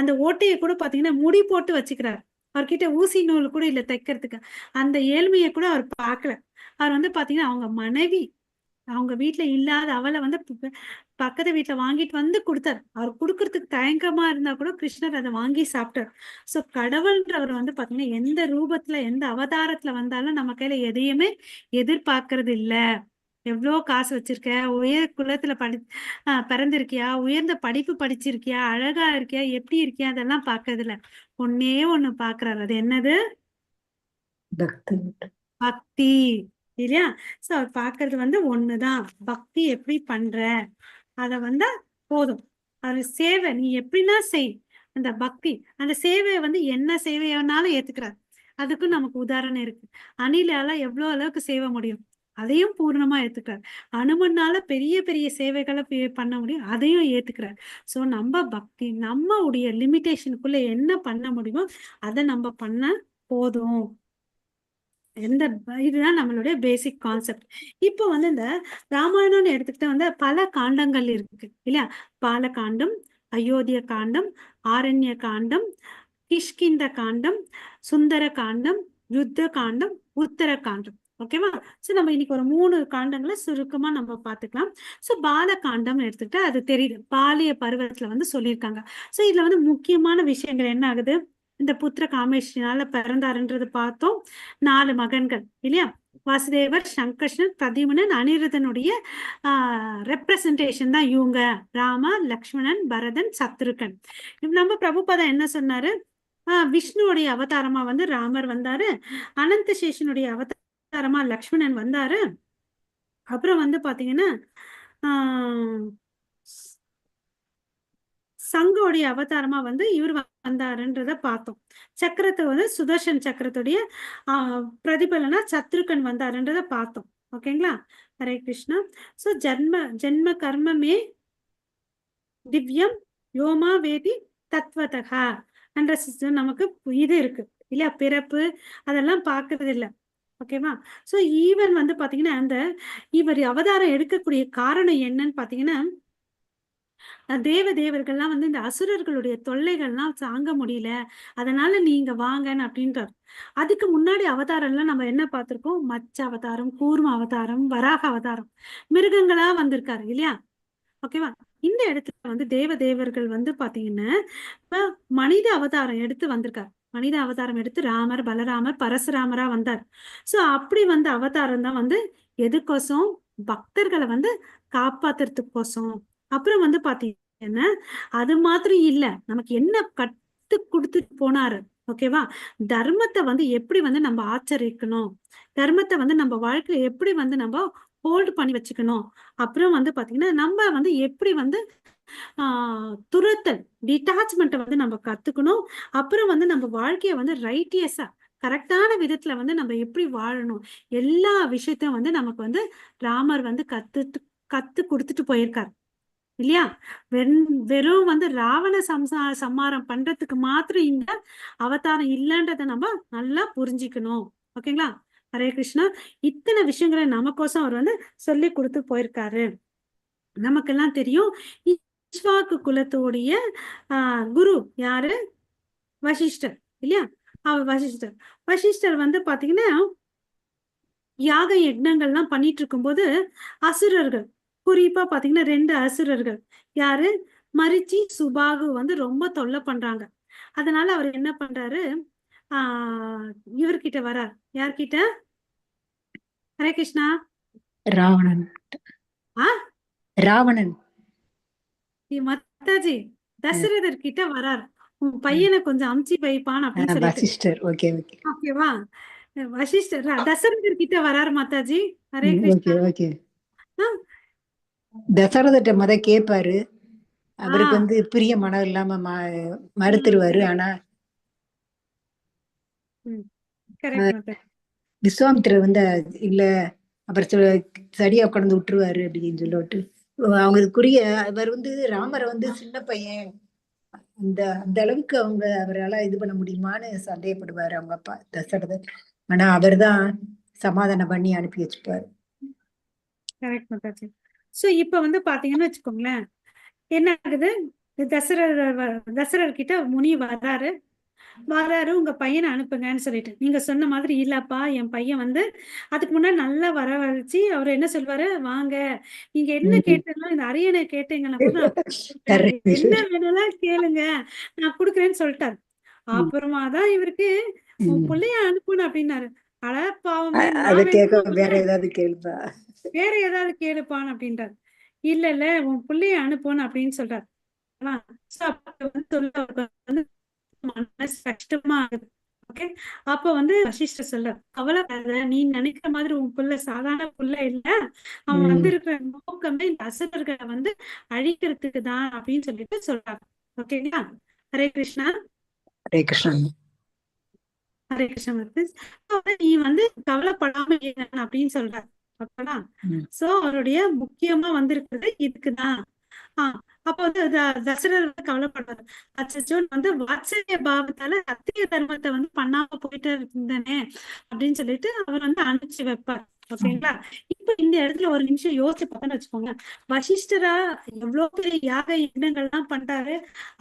அந்த ஓட்டையை கூட பாத்தீங்கன்னா முடி போட்டு வச்சுக்கிறார். அவர்கிட்ட ஊசி நூல் கூட இல்ல தைக்கிறதுக்கு. அந்த ஏழ்மையை கூட அவர் பார்க்கல. அவர் வந்து பாத்தீங்கன்னா அவங்க மனைவி அவங்க வீட்டுல இல்லாத அவளை வந்து பக்கத்து வீட்டுல வாங்கிட்டு வந்து கொடுத்தார். அவர் கொடுக்கறதுக்கு தயங்கமா இருந்தா கூட கிருஷ்ணர் அதை வாங்கி சாப்பிட்டார். சோ கடவுள்ன்றவர் வந்து பாத்தீங்கன்னா எந்த ரூபத்துல எந்த அவதாரத்துல வந்தாலும் நம்ம கையில எதையுமே எதிர்பார்க்கறது இல்ல. எவ்வளவு காசு வச்சிருக்க, உயர் குலத்துல பிறந்திருக்கியா, உயர்ந்த படிப்பு படிச்சிருக்கியா, அழகா இருக்கியா, எப்படி இருக்கியா, அதெல்லாம் பாக்குறது இல்ல. ஒன்னே ஒண்ணு பாக்குறாரு, அது என்னது? பக்தி இல்லையா. சோ அவர் பாக்குறது வந்து ஒண்ணுதான், பக்தி எப்படி பண்ற அத வந்தா போதும். அது சேவை நீ எப்படின்னா செய், அந்த பக்தி அந்த சேவையை வந்து என்ன சேவையானாலும் ஏத்துக்கிறார். அதுக்கும் நமக்கு உதாரணம் இருக்கு. அணிலால எவ்வளவு அளவுக்கு சேவை முடியும், அதையும் பூர்ணமா ஏத்துக்கிறார். அனுமனால பெரிய பெரிய சேவைகளை பண்ண முடியும், அதையும் ஏத்துக்கிறார். சோ நம்ம பக்தி நம்மளுடைய லிமிடேஷனுக்குள்ள என்ன பண்ண முடியுமோ அதை நம்ம பண்ண போதும். இதுதான் நம்மளுடைய பேசிக் கான்செப்ட். இப்போ வந்து இந்த ராமாயணம்னு எடுத்துக்கிட்டா வந்து பல காண்டங்கள் இருக்கு இல்லையா? பாலகாண்டம், அயோத்திய காண்டம், ஆரண்ய காண்டம், கிஷ்கிந்த காண்டம், சுந்தர காண்டம், யுத்த காண்டம், உத்தர காண்டம். ஓகேவா? சோ நம்ம இன்னைக்கு ஒரு 3 காண்டங்களை சுருக்கமா நம்ம பார்த்துக்கலாம். சோ பால காண்டம் எடுத்துக்கிட்டா அது தெரியுது, பாலிய பருவத்துல வந்து சொல்லியிருக்காங்க. சோ இதுல வந்து முக்கியமான விஷயங்கள் என்ன ஆகுது? இந்த புத்திர காமேஷ்னால பிறந்தாருன்றது பார்த்தோம். 4 மகன்கள் இல்லையா? வாசுதேவர், சங்கர்ஷன், பிரதிமனன், அனிருதனுடைய ரெப்ரசன்டேஷன் தான் இவங்க. ராம, லக்ஷ்மணன், பரதன், சத்ருகன். நம்ம பிரபுபாதா என்ன சொன்னாரு? விஷ்ணுவுடைய அவதாரமா வந்து ராமர் வந்தாரு, அனந்த சேஷனுடைய அவதாரமா லக்ஷ்மணன் வந்தாரு, அப்புறம் வந்து பாத்தீங்கன்னா சங்கோடைய அவதாரமா வந்து இவர் வந்தாருன்றத பார்த்தோம். சக்கரத்தை வந்து சுதர்ஷன் சக்கரத்துடைய பிரதிபலனா சத்ருகன் வந்தாருன்றத பார்த்தோம். ஓகேங்களா? ஹரே கிருஷ்ணா. சோ ஜென்ம கர்மமே திவ்யம் யோமா வேதி தத்வதகா என்ற நமக்கு இது இருக்கு இல்லையா? பிறப்பு அதெல்லாம் பார்க்கறது இல்லை. ஓகேவா? சோ ஈவன் வந்து பாத்தீங்கன்னா அந்த இவர் அவதாரம் எடுக்கக்கூடிய காரணம் என்னன்னு பாத்தீங்கன்னா, தேவர்கள்லாம் வந்து இந்த அசுரர்களுடைய தொல்லைகள்லாம் தாங்க முடியல, அதனால நீங்க வாங்கன்னு அப்படின்றார். அதுக்கு முன்னாடி அவதாரம் எல்லாம் நம்ம என்ன பார்த்திருக்கோம்? மச்ச அவதாரம், கூர்ம அவதாரம், வராக அவதாரம், மிருகங்களா வந்திருக்காரு இல்லையா? ஓகேவா? இந்த இடத்துல வந்து தேவர்கள் வந்து பாத்தீங்கன்னா மனித அவதாரம் எடுத்து வந்திருக்காரு. மனித அவதாரம் எடுத்து ராமர், பலராமர், பரசுராமரா வந்தார். சோ அப்படி வந்த அவதாரம் தான் வந்து எதுக்கோசம்? பக்தர்களை வந்து காப்பாத்துறதுக்கோசம். அப்புறம் வந்து பாத்தீங்கன்னா அது மாதிரி இல்ல, நமக்கு என்ன கத்து கொடுத்துட்டு போனாரு. ஓகேவா? தர்மத்தை வந்து எப்படி வந்து நம்ம ஆச்சரிக்கணும், தர்மத்தை வந்து நம்ம வாழ்க்கையில எப்படி வந்து நம்ம ஹோல்டு பண்ணி வச்சுக்கணும், அப்புறம் வந்து பாத்தீங்கன்னா நம்ம வந்து எப்படி வந்து துரத்தல் டிட்டாச்மெண்ட்டை வந்து நம்ம கத்துக்கணும். அப்புறம் வந்து நம்ம வாழ்க்கைய வந்து ரைட்டியஸா கரெக்டான விதத்துல வந்து நம்ம எப்படி வாழணும், எல்லா விஷயத்தையும் வந்து நமக்கு வந்து ராமர் வந்து கத்து கொடுத்துட்டு போயிருக்காரு இல்லையா? வெறும் வந்து ராவண சம்மாரம் பண்றதுக்கு மாத்திரம் இந்த அவதாரம் இல்லைன்றத நம்ம நல்லா புரிஞ்சுக்கணும். ஓகேங்களா? ஹரே கிருஷ்ணா. இத்தனை விஷயங்களை நமக்கோசம் அவர் வந்து சொல்லி கொடுத்து போயிருக்காரு. நமக்கெல்லாம் தெரியும் இக்ஷ்வாக்கு குலத்தோடைய குரு யாரு? வசிஷ்டர் இல்லையா? அவர் வசிஷ்டர் வந்து பாத்தீங்கன்னா யாக யக்னங்கள்லாம் பண்ணிட்டு இருக்கும்போது அசுரர்கள், குறிப்பா பாத்தீங்கன்னா 2 அசுரர்கள், யாரு? மரிச்சி, சுபாகு வந்து ரொம்ப தொல்லை பண்றாங்க. அதனால அவர் என்ன பண்றாரு? இவர்கிட்ட வரார். யார்கிட்ட? ஹரே கிருஷ்ணா. ராவணன். ராவணன் மத்தாஜி தசரதர் கிட்ட வரார். உன் பையனை கொஞ்சம் அமுச்சி வைப்பான் அப்படின்னு வசிஷ்டர். ஓகே ஓகே ஓகேவா? வசிஷ்டர் தசரதர் கிட்ட வரார் மாதாஜி. ஹரே கிருஷ்ணா. ஓகே. தசரதர்ட்ட முத கேட்பாரு, அவருக்கு வந்து பிரிய மனம் இல்லாம மறுத்துருவாரு. ஆனா விஸ்வாமித்திரர் வந்து இல்ல, அப்புறம் சரியா உட்கார்ந்து விட்டுருவாரு அப்படின்னு சொல்லிட்டு அவங்களுக்குரிய அவர் வந்து ராமரை வந்து சின்ன பையன், அந்த அளவுக்கு அவரால் இது பண்ண முடியுமான்னு சந்தேகப்படுவாரு அவங்க அப்பா தசரதர். ஆனா அவர் தான் சமாதானம் பண்ணி அனுப்பி வச்சுப்பாரு. கரெக்ட் மாதாஜி. சோ இப்ப வந்து பாத்தீங்கன்னு வச்சுக்கோங்களேன், என்ன ஆகுது? தசரர் கிட்ட முனி வராரு, உங்க பையனை அனுப்புங்கன்னு சொல்லிட்டு. நீங்க சொன்ன மாதிரி இல்லப்பா, என் பையன் வந்து அதுக்கு முன்னாடி நல்லா வரவழைச்சு அவர் என்ன சொல்வாரு? வாங்க, நீங்க என்ன கேட்டாலும் இந்த அரியணை கேட்டீங்கன்னா கூட என்ன வேணாலும் கேளுங்க, நான் கொடுக்குறேன்னு சொல்லிட்டாரு. அப்புறமாதான் இவருக்கு உன் பிள்ளைய அனுப்புன்னு அப்படின்னாரு. அட பாவமே, வேற ஏதாவது கேளுப்பான்னு அப்படின்றாரு. இல்ல உன் பிள்ளைய அனுப்புன்னு அப்படின்னு சொல்றாரு. மனசு கஷ்டமா ஆகுது. ஓகே, அப்ப வந்து வசிஷ்டர் சொல்ற, கவலைப்படாத, நீ நினைக்கிற மாதிரி உன் புள்ள சாதாரண புள்ள இல்ல, அவன் வந்திருக்கிற நோக்கமே இந்த அசுரர்களை வந்து அழிக்கிறதுக்கு தான் அப்படின்னு சொல்லிட்டு சொல்றாங்க. ஓகேங்களா? ஹரே கிருஷ்ணா. ஹரே கிருஷ்ணா. ஹரே கிருஷ்ணா. நீ வந்து கவலைப்படாம அப்படின்னு சொல்ற. ஓகேவா? ம். சோ அவருடைய முக்கியமா வந்திருக்கிறது இதுக்குதான். அப்ப வந்து தசரர் வந்து கவலைப்படுறாரு. அச்சச்சோ வந்து வாத்சல்ய பாவத்தால சத்திய தர்மத்தை வந்து பண்ணாம போயிட்டு இருந்தேனே அப்படின்னு சொல்லிட்டு அவர் வந்து அனுப்பிச்சு வைப்பார். ஓகேங்களா? இப்ப இந்த இடத்துல ஒரு நிமிஷம் யோசிச்சு பார்த்தோன்னு வச்சுக்கோங்க. வசிஷ்டரா எவ்வளவு பெரிய யாக யஜ்னங்கள்லாம் பண்றாரு.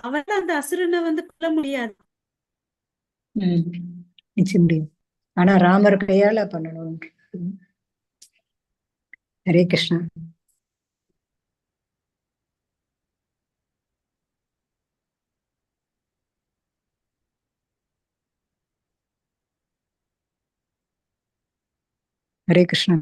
அவரால அந்த அசுரனை வந்து கொல்ல முடியாது. ம். நிச்சயம் முடியும். ஆனா ராமர் கையால பண்ணணும். ஹரே கிருஷ்ணா. ஹரே கிருஷ்ணா.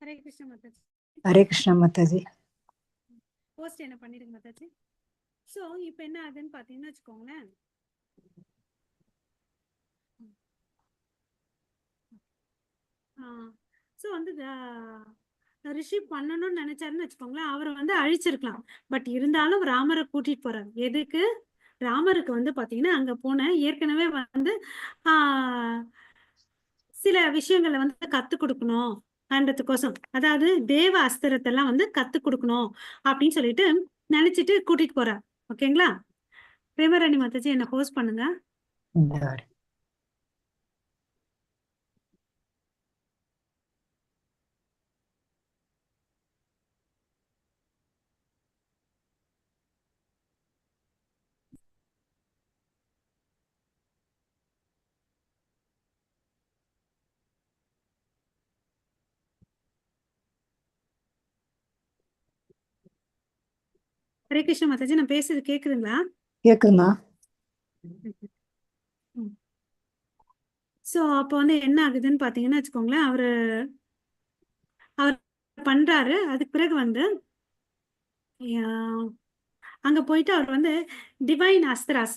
ஹரே கிருஷ்ண மாதாஜி. ஹரே கிருஷ்ணா மாதாஜி. போஸ்ட் என்ன பண்ணிடுங்க மாதாஜி. சோ இப்ப என்ன ஆகுதுன்னு பாத்தீங்கன்னு வச்சுக்கோங்களேன். சோ வந்து ரிஷி பண்ணணும்னு நினைச்சாருன்னு வச்சுக்கோங்களேன். அவரை வந்து அழிச்சிருக்கலாம். பட் இருந்தாலும் ராமரை கூட்டிட்டு போறாரு. எதுக்கு? ராமருக்கு வந்து பாத்தீங்கன்னா அங்க போன ஏற்கனவே வந்து ஆஹ் சில விஷயங்களை வந்து கத்து கொடுக்கணும் என்றதுக்கோசம், அதாவது தேவ அஸ்திரத்தை எல்லாம் வந்து கத்து கொடுக்கணும் அப்படின்னு சொல்லிட்டு நினைச்சிட்டு கூட்டிட்டு போறார். ஓகேங்களா? பிரேமராணி மாதாஜி என்ன ஹோஸ்ட் பண்ணுங்க. ஹரே கிருஷ்ண மாதாஜி, நான் பேசுறது கேக்குதுங்களா? கேக்குதுமா? சோ அப்போ வந்து என்ன ஆகுதுன்னு பாத்தீங்கன்னா வச்சுக்கோங்களேன். அவர் பண்றாரு. அதுக்கு பிறகு வந்து ஆஹ் அங்க போயிட்டு அவர் வந்து டிவைன் அஸ்திராஸ்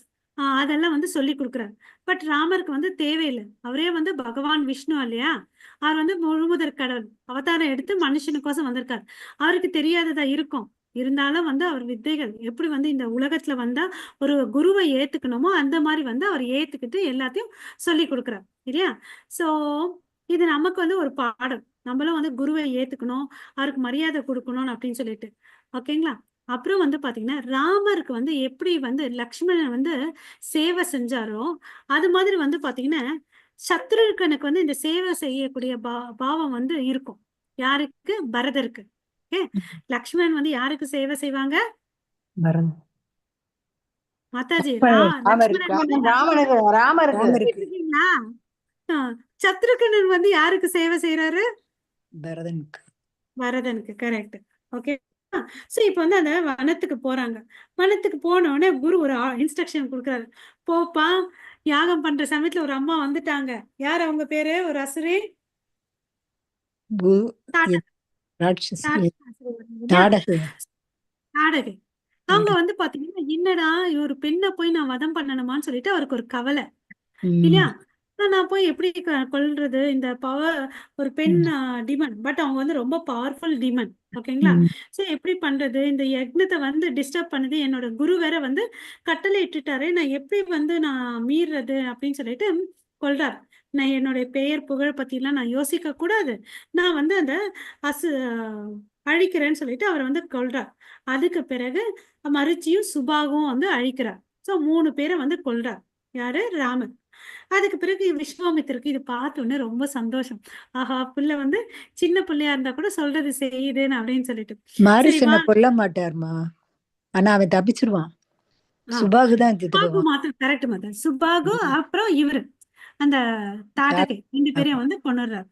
அதெல்லாம் வந்து சொல்லி கொடுக்குறாரு. பட் ராமருக்கு வந்து தேவையில்லை. அவரே வந்து பகவான் விஷ்ணு இல்லையா? அவர் வந்து முழுமுதற் கடவுள் அவதாரம் எடுத்து மனுஷனுக்கோசம் வந்திருக்காரு. அவருக்கு தெரியாததா இருக்கும். இருந்தாலும் வந்து அவர் வித்தைகள் எப்படி வந்து இந்த உலகத்துல வந்தா ஒரு குருவை ஏத்துக்கணுமோ அந்த மாதிரி வந்து அவர் ஏத்துக்கிட்டு எல்லாத்தையும் சொல்லி கொடுக்குறார் இல்லையா? சோ இது நமக்கு வந்து ஒரு பாடம். நம்மளும் வந்து குருவை ஏத்துக்கணும், அவருக்கு மரியாதை கொடுக்கணும் அப்படின்னு சொல்லிட்டு. ஓகேங்களா? அப்புறம் வந்து பாத்தீங்கன்னா ராமருக்கு வந்து எப்படி வந்து லக்ஷ்மணன் வந்து சேவை செஞ்சாரோ அது மாதிரி வந்து பாத்தீங்கன்னா சத்ருகனுக்கு வந்து இந்த சேவை செய்யக்கூடிய பாவம் வந்து இருக்கும். யாருக்கு? பரதருக்கு. ஓகே. லக்ஷ்மணன் வந்து யாருக்கு சேவை செய்வாங்க? பரதன். மாதாஜி ராமருக்கு. லக்ஷ்மணன் ராமனுக்கு ராமருக்கு ராமருக்கு. இருக்கீங்களா? சத்ருகனன் வந்து யாருக்கு சேவை செய்யறாரு? பரதனுக்கு. பரதனுக்கு. கரெக்ட். ஓகே. சோ இப்ப வந்து அந்த வனத்துக்கு போறாங்க. வனத்துக்கு போன உடனே குரு ஒரு இன்ஸ்ட்ரக்ஷன் கொடுக்குறாரு. போப்பா, யாகம் பண்ற சமயத்துல ஒரு அம்மா வந்துட்டாங்க. யார் அவங்க பேரு? ஒரு அசுரி ராட்சசி. நாடகை. நாடக. அவங்க வந்து பாத்தீங்கன்னா என்னடா ஒரு பெண்ணை போய் நான் வதம் பண்ணணுமான்னு சொல்லிட்டு அவருக்கு ஒரு கவலை ம். இல்லையா? நான் போய் எப்படி கொல்றது இந்த பவர் ஒரு பெண் டிமன், பட் அவங்க வந்து ரொம்ப பவர்ஃபுல் டிமன். ஓகேங்களா? ம். சோ எப்படி பண்றது, இந்த யக்னத்தை வந்து டிஸ்டர்ப் பண்ணுது, என்னோட குரு வேற வந்து கட்டளை இட்டுட்டாரு, நான் எப்படி வந்து நான் மீறது அப்படின்னு சொல்லிட்டு கொல்றார். நான் என்னுடைய பெயர் புகழ் பத்தி எல்லாம் நான் யோசிக்க கூடாது, நான் வந்து அந்த அசு அழிக்கிறேன்னு சொல்லிட்டு அவர் வந்து கொல்றார். அதுக்கு பிறகு மருச்சியும் சுபாகும் வந்து அழிக்கிறார். சோ 3 பேரை வந்து கொல்றார். யாரு? ராமர். அதுக்கு பிறகு விஸ்வாமித்திரருக்கு இது பார்த்த உடனே ரொம்ப சந்தோஷம். ஆஹா, பிள்ளை வந்து சின்ன பிள்ளையா இருந்தா கூட சொல்றது செய்யுதுன்னு அப்படின்னு சொல்லிட்டு, சரி மாரிசனை வா. கொல்ல மாட்டாருமா, ஆனா அவன் தப்பிச்சிருவான். ஆ, சுபாகுதான் செத்து சுபாகு போவான். மாத்திரம் கரெக்ட் மாத்திரம். சுபாகு ம். அப்புறம் இவரு அந்த தாட்டகை 2 ஆமா. பேரையும் வந்து கொண்டுடுறாரு.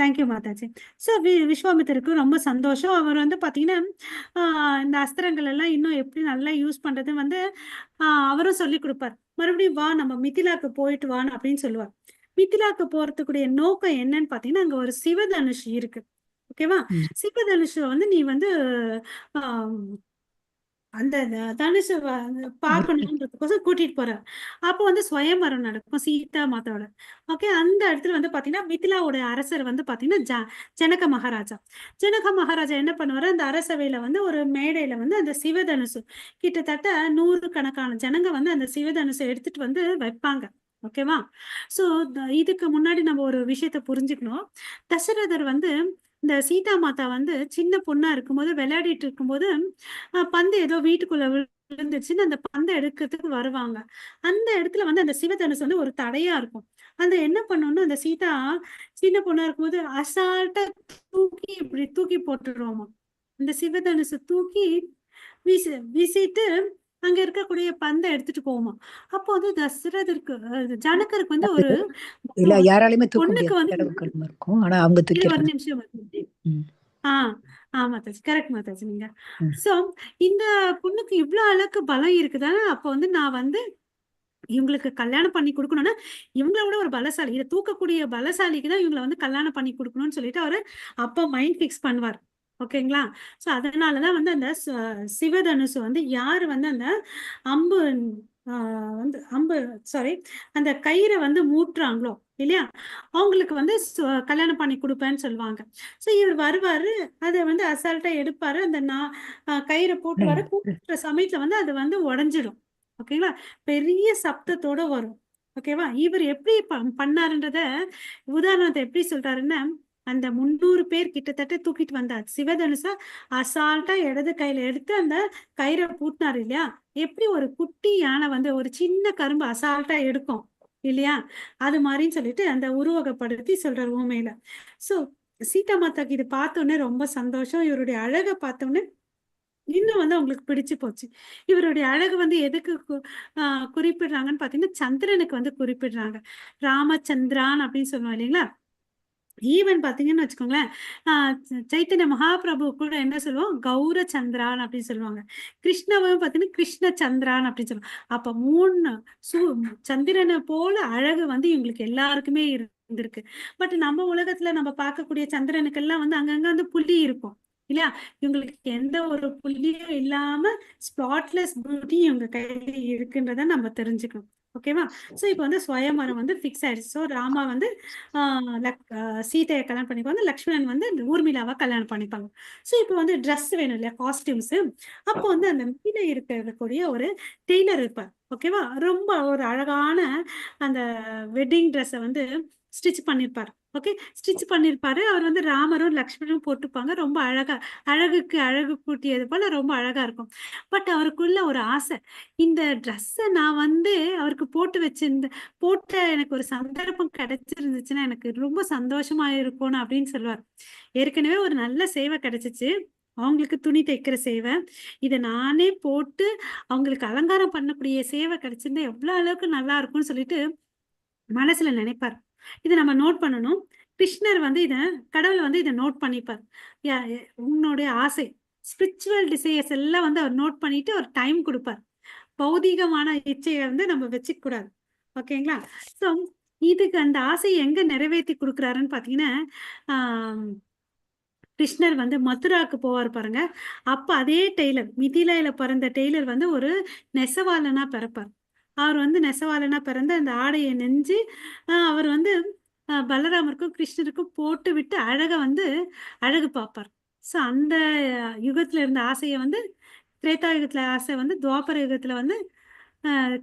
தேங்க்யூ மாதாஜி. ஸோ விஸ்வாமித்திரருக்கு ரொம்ப சந்தோஷம். அவர் வந்து பார்த்தீங்கன்னா, இந்த அஸ்திரங்கள் எல்லாம் இன்னும் எப்படி நல்லா யூஸ் பண்றது வந்து அவரும் சொல்லிக் கொடுப்பார். மறுபடியும் வா நம்ம மிதிலாக்கு போயிட்டு வான்னு அப்படின்னு சொல்லுவார். மிதிலாக்கு போறதுக்குடைய நோக்கம் என்னன்னு பார்த்தீங்கன்னா, அங்க ஒரு சிவதனுஷ் இருக்கு. ஓகேவா? ம். சிவதனுஷ வந்து நீ வந்து ஆஹ் அந்த தனுஷ பார்க்கணுன்றதுக்கோசம் கூட்டிட்டு போறார். அப்போ வந்து ஸ்வயம்வரம் நடக்கும் சீதா மாதாவோட. ஓகே, அந்த இடத்துல வந்து பாத்தீங்கன்னா மிதிலாவோட அரசர் வந்து பாத்தீங்கன்னா ஜனக மகாராஜா. ஜனக மகாராஜா என்ன பண்ணுவாரு, அந்த அரசவையில வந்து ஒரு மேடையில வந்து அந்த சிவதனுசு கிட்டத்தட்ட 100 கணக்கான ஜனங்க வந்து அந்த சிவதனுசை எடுத்துட்டு வந்து வைப்பாங்க. ஓகேவா? சோ இதுக்கு முன்னாடி நம்ம ஒரு விஷயத்த புரிஞ்சுக்கணும். தசரதர் வந்து இந்த சீதா மாதா வந்து சின்ன பொண்ணா இருக்கும்போது விளையாடிட்டு இருக்கும்போது பந்து ஏதோ வீட்டுக்குள்ள விழுந்துச்சுன்னு அந்த பந்தை எடுக்கிறதுக்கு வருவாங்க. அந்த இடத்துல வந்து அந்த சிவதனுசு வந்து ஒரு தடையா இருக்கும். அந்த என்ன பண்ணணும்னா அந்த சீதா சின்ன பொண்ணா இருக்கும்போது அசால்ட்டா தூக்கி இப்படி தூக்கி போட்டுருவோமா. அந்த சிவதனுசு தூக்கி வீசிட்டு அங்க இருக்கக்கூடிய பந்தை எடுத்துட்டு போவோமா. அப்போ வந்து தசரதற்கு ஜனகருக்கு வந்து ஒரு இல்ல யாராலையுமே தூக்க பொண்ணுக்கு முடியாது, வந்து கடவுட்கள் இருக்கும். ஆனா அவங்க இது ஒரு தூக்கிடுறாங்க. நிமிஷம் ம். ஆ மாதாஜி கரெக்ட் மாதாஜி நீங்க. ம். சோ இந்த பொண்ணுக்கு இவ்வளவு அளவுக்கு பலம் இருக்குதானே, அப்போ வந்து நான் வந்து இவங்களுக்கு கல்யாணம் பண்ணி கொடுக்கணும்னா இவங்கள விட ஒரு பலசாலி, இதை தூக்கக்கூடிய பலசாலிக்கு தான் இவங்களை வந்து கல்யாணம் பண்ணி கொடுக்கணும்னு சொல்லிட்டு அவரு அப்போ மைண்ட் ஃபிக்ஸ் பண்ணுவார். ஓகேங்களா? சோ அதனாலதான் வந்து அந்த சிவதனுசு வந்து யாரு வந்து அந்த அம்பு வந்து அம்பு சாரி அந்த கயிறை வந்து மூட்டுறாங்களோ இல்லையா, அவங்களுக்கு வந்து கல்யாணம் பண்ணி கொடுப்பேன்னு சொல்லுவாங்க. சோ இவர் வருவாரு, அதை வந்து அசால்ட்டா எடுப்பாரு, அந்த கயிறை போட்டுவாரு, கூட்டுற சமயத்துல வந்து அது வந்து உடைஞ்சிடும். ஓகேங்களா? பெரிய சப்தத்தோட வரும். ஓகேவா? இவர் எப்படி பண்ணாருன்றத உதாரணத்தை எப்படி சொல்றாருன்னா, அந்த 300 பேர் கிட்டத்தட்ட தூக்கிட்டு வந்தார் சிவதனுசா, அசால்ட்டா இடது கையில எடுத்து அந்த கயிறை பூட்டினாரு இல்லையா, எப்படி ஒரு குட்டி யானை வந்து ஒரு சின்ன கரும்பு அசால்ட்டா எடுக்கும் இல்லையா, அது மாதிரின்னு சொல்லிட்டு அந்த உருவகப்படுத்தி சொல்றாரு ஊமையில. சோ சீதா மாதாக்கு இது பார்த்த உடனே ரொம்ப சந்தோஷம். இவருடைய அழகை பார்த்த உடனே இன்னும் வந்து அவங்களுக்கு பிடிச்சு போச்சு. இவருடைய அழகு வந்து எதுக்கு குறிப்பிடுறாங்கன்னு பாத்தீங்கன்னா சந்திரனுக்கு வந்து குறிப்பிடுறாங்க. ராமச்சந்திரான் அப்படின்னு சொல்லுவோம் இல்லைங்களா. ஈவன் பாத்தீங்கன்னு வச்சுக்கோங்களேன், சைத்தன்ய மகாபிரபு கூட என்ன சொல்லுவோம், கௌர சந்திரான் அப்படின்னு சொல்லுவாங்க. கிருஷ்ணவும் பாத்தீங்கன்னா கிருஷ்ண சந்திரான் அப்படின்னு சொல்லுவாங்க. அப்ப 3 சந்திரனை போல அழகு வந்து இவங்களுக்கு எல்லாருக்குமே இருந்திருக்கு. பட் நம்ம உலகத்துல நம்ம பார்க்கக்கூடிய சந்திரனுக்கெல்லாம் வந்து அங்கங்க வந்து புள்ளி இருக்கும் இல்லையா, இவங்களுக்கு எந்த ஒரு புள்ளியும் இல்லாம ஸ்பாட்லெஸ் பியூட்டி இவங்க கையில இருக்குன்றத நம்ம தெரிஞ்சுக்கணும். ஓகேவா? சோ இப்ப வந்து ஸ்வயம்வரம் வந்து ஃபிக்ஸ் ஆயிடுச்சு. சோ ராமா வந்து சீதையை கல்யாணம் பண்ணிப்பாங்க, லக்ஷ்மணன் வந்து ஊர்மிளாவை கல்யாணம் பண்ணிப்பாங்க. சோ இப்போ வந்து ட்ரெஸ் வேணும் இல்லையா, காஸ்டியூம்ஸ். அப்போ வந்து அந்த மீன இருக்கக்கூடிய ஒரு டெய்லர் இருப்பார். ஓகேவா? ரொம்ப ஒரு அழகான அந்த வெட்டிங் ட்ரெஸ்ஸை வந்து ஸ்டிச் பண்ணிருப்பாரு. ஓகே, ஸ்டிச் பண்ணிருப்பாரு. அவர் வந்து ராமரும் லக்ஷ்மணரும் போட்டுப்பாங்க. ரொம்ப அழகா, அழகுக்கு அழகு கூட்டியது போல ரொம்ப அழகா இருக்கும். பட் அவருக்குள்ள ஒரு ஆசை, இந்த ட்ரெஸ்ஸை நான் வந்து அவருக்கு போட்டு வச்சிருந்த போட்ட எனக்கு ஒரு சந்தர்ப்பம் கிடைச்சிருந்துச்சுன்னா எனக்கு ரொம்ப சந்தோஷமா இருக்கும்னு அப்படின்னு சொல்லுவார். ஏற்கனவே ஒரு நல்ல சேவை கிடைச்சிச்சு, அவங்களுக்கு துணி தைக்கிற சேவை, இதை நானே போட்டு அவங்களுக்கு அலங்காரம் பண்ணக்கூடிய சேவை கிடைச்சிருந்தா எவ்வளவு அளவுக்கு நல்லா இருக்கும்னு சொல்லிட்டு மனசுல நினைப்பார். இதை நம்ம நோட் பண்ணணும். கிருஷ்ணர் வந்து கடவுள் வந்து இதை நோட் பண்ணிப்பார். உன்னுடைய ஆசை, ஸ்பிரிச்சுவல் டிசையர்ஸ் எல்லாம் வந்து அவர் நோட் பண்ணிட்டு ஒரு டைம் கொடுப்பார். பௌதீகமான இச்சையை வந்து நம்ம வச்சுக்க கூடாது. ஓகேங்களா? சோ இதுக்கு அந்த ஆசையை எங்க நிறைவேற்றி கொடுக்குறாருன்னு பாத்தீங்கன்னா, ஆஹ் கிருஷ்ணர் வந்து மதுராக்கு போவார் பாருங்க. அப்ப அதே டெய்லர், மிதிலையில பிறந்த டெய்லர் வந்து ஒரு நெசவாளனா பிறப்பார். அவர் வந்து நெசவாளனா பிறந்து அந்த ஆடையை நெஞ்சு அவர் வந்து பலராமருக்கும் கிருஷ்ணருக்கும் போட்டு விட்டு அழகு பார்ப்பார். ஸோ அந்த யுகத்துல இருந்த ஆசையை வந்து திரேதா யுகத்துல ஆசை வந்து துவாபர யுகத்துல வந்து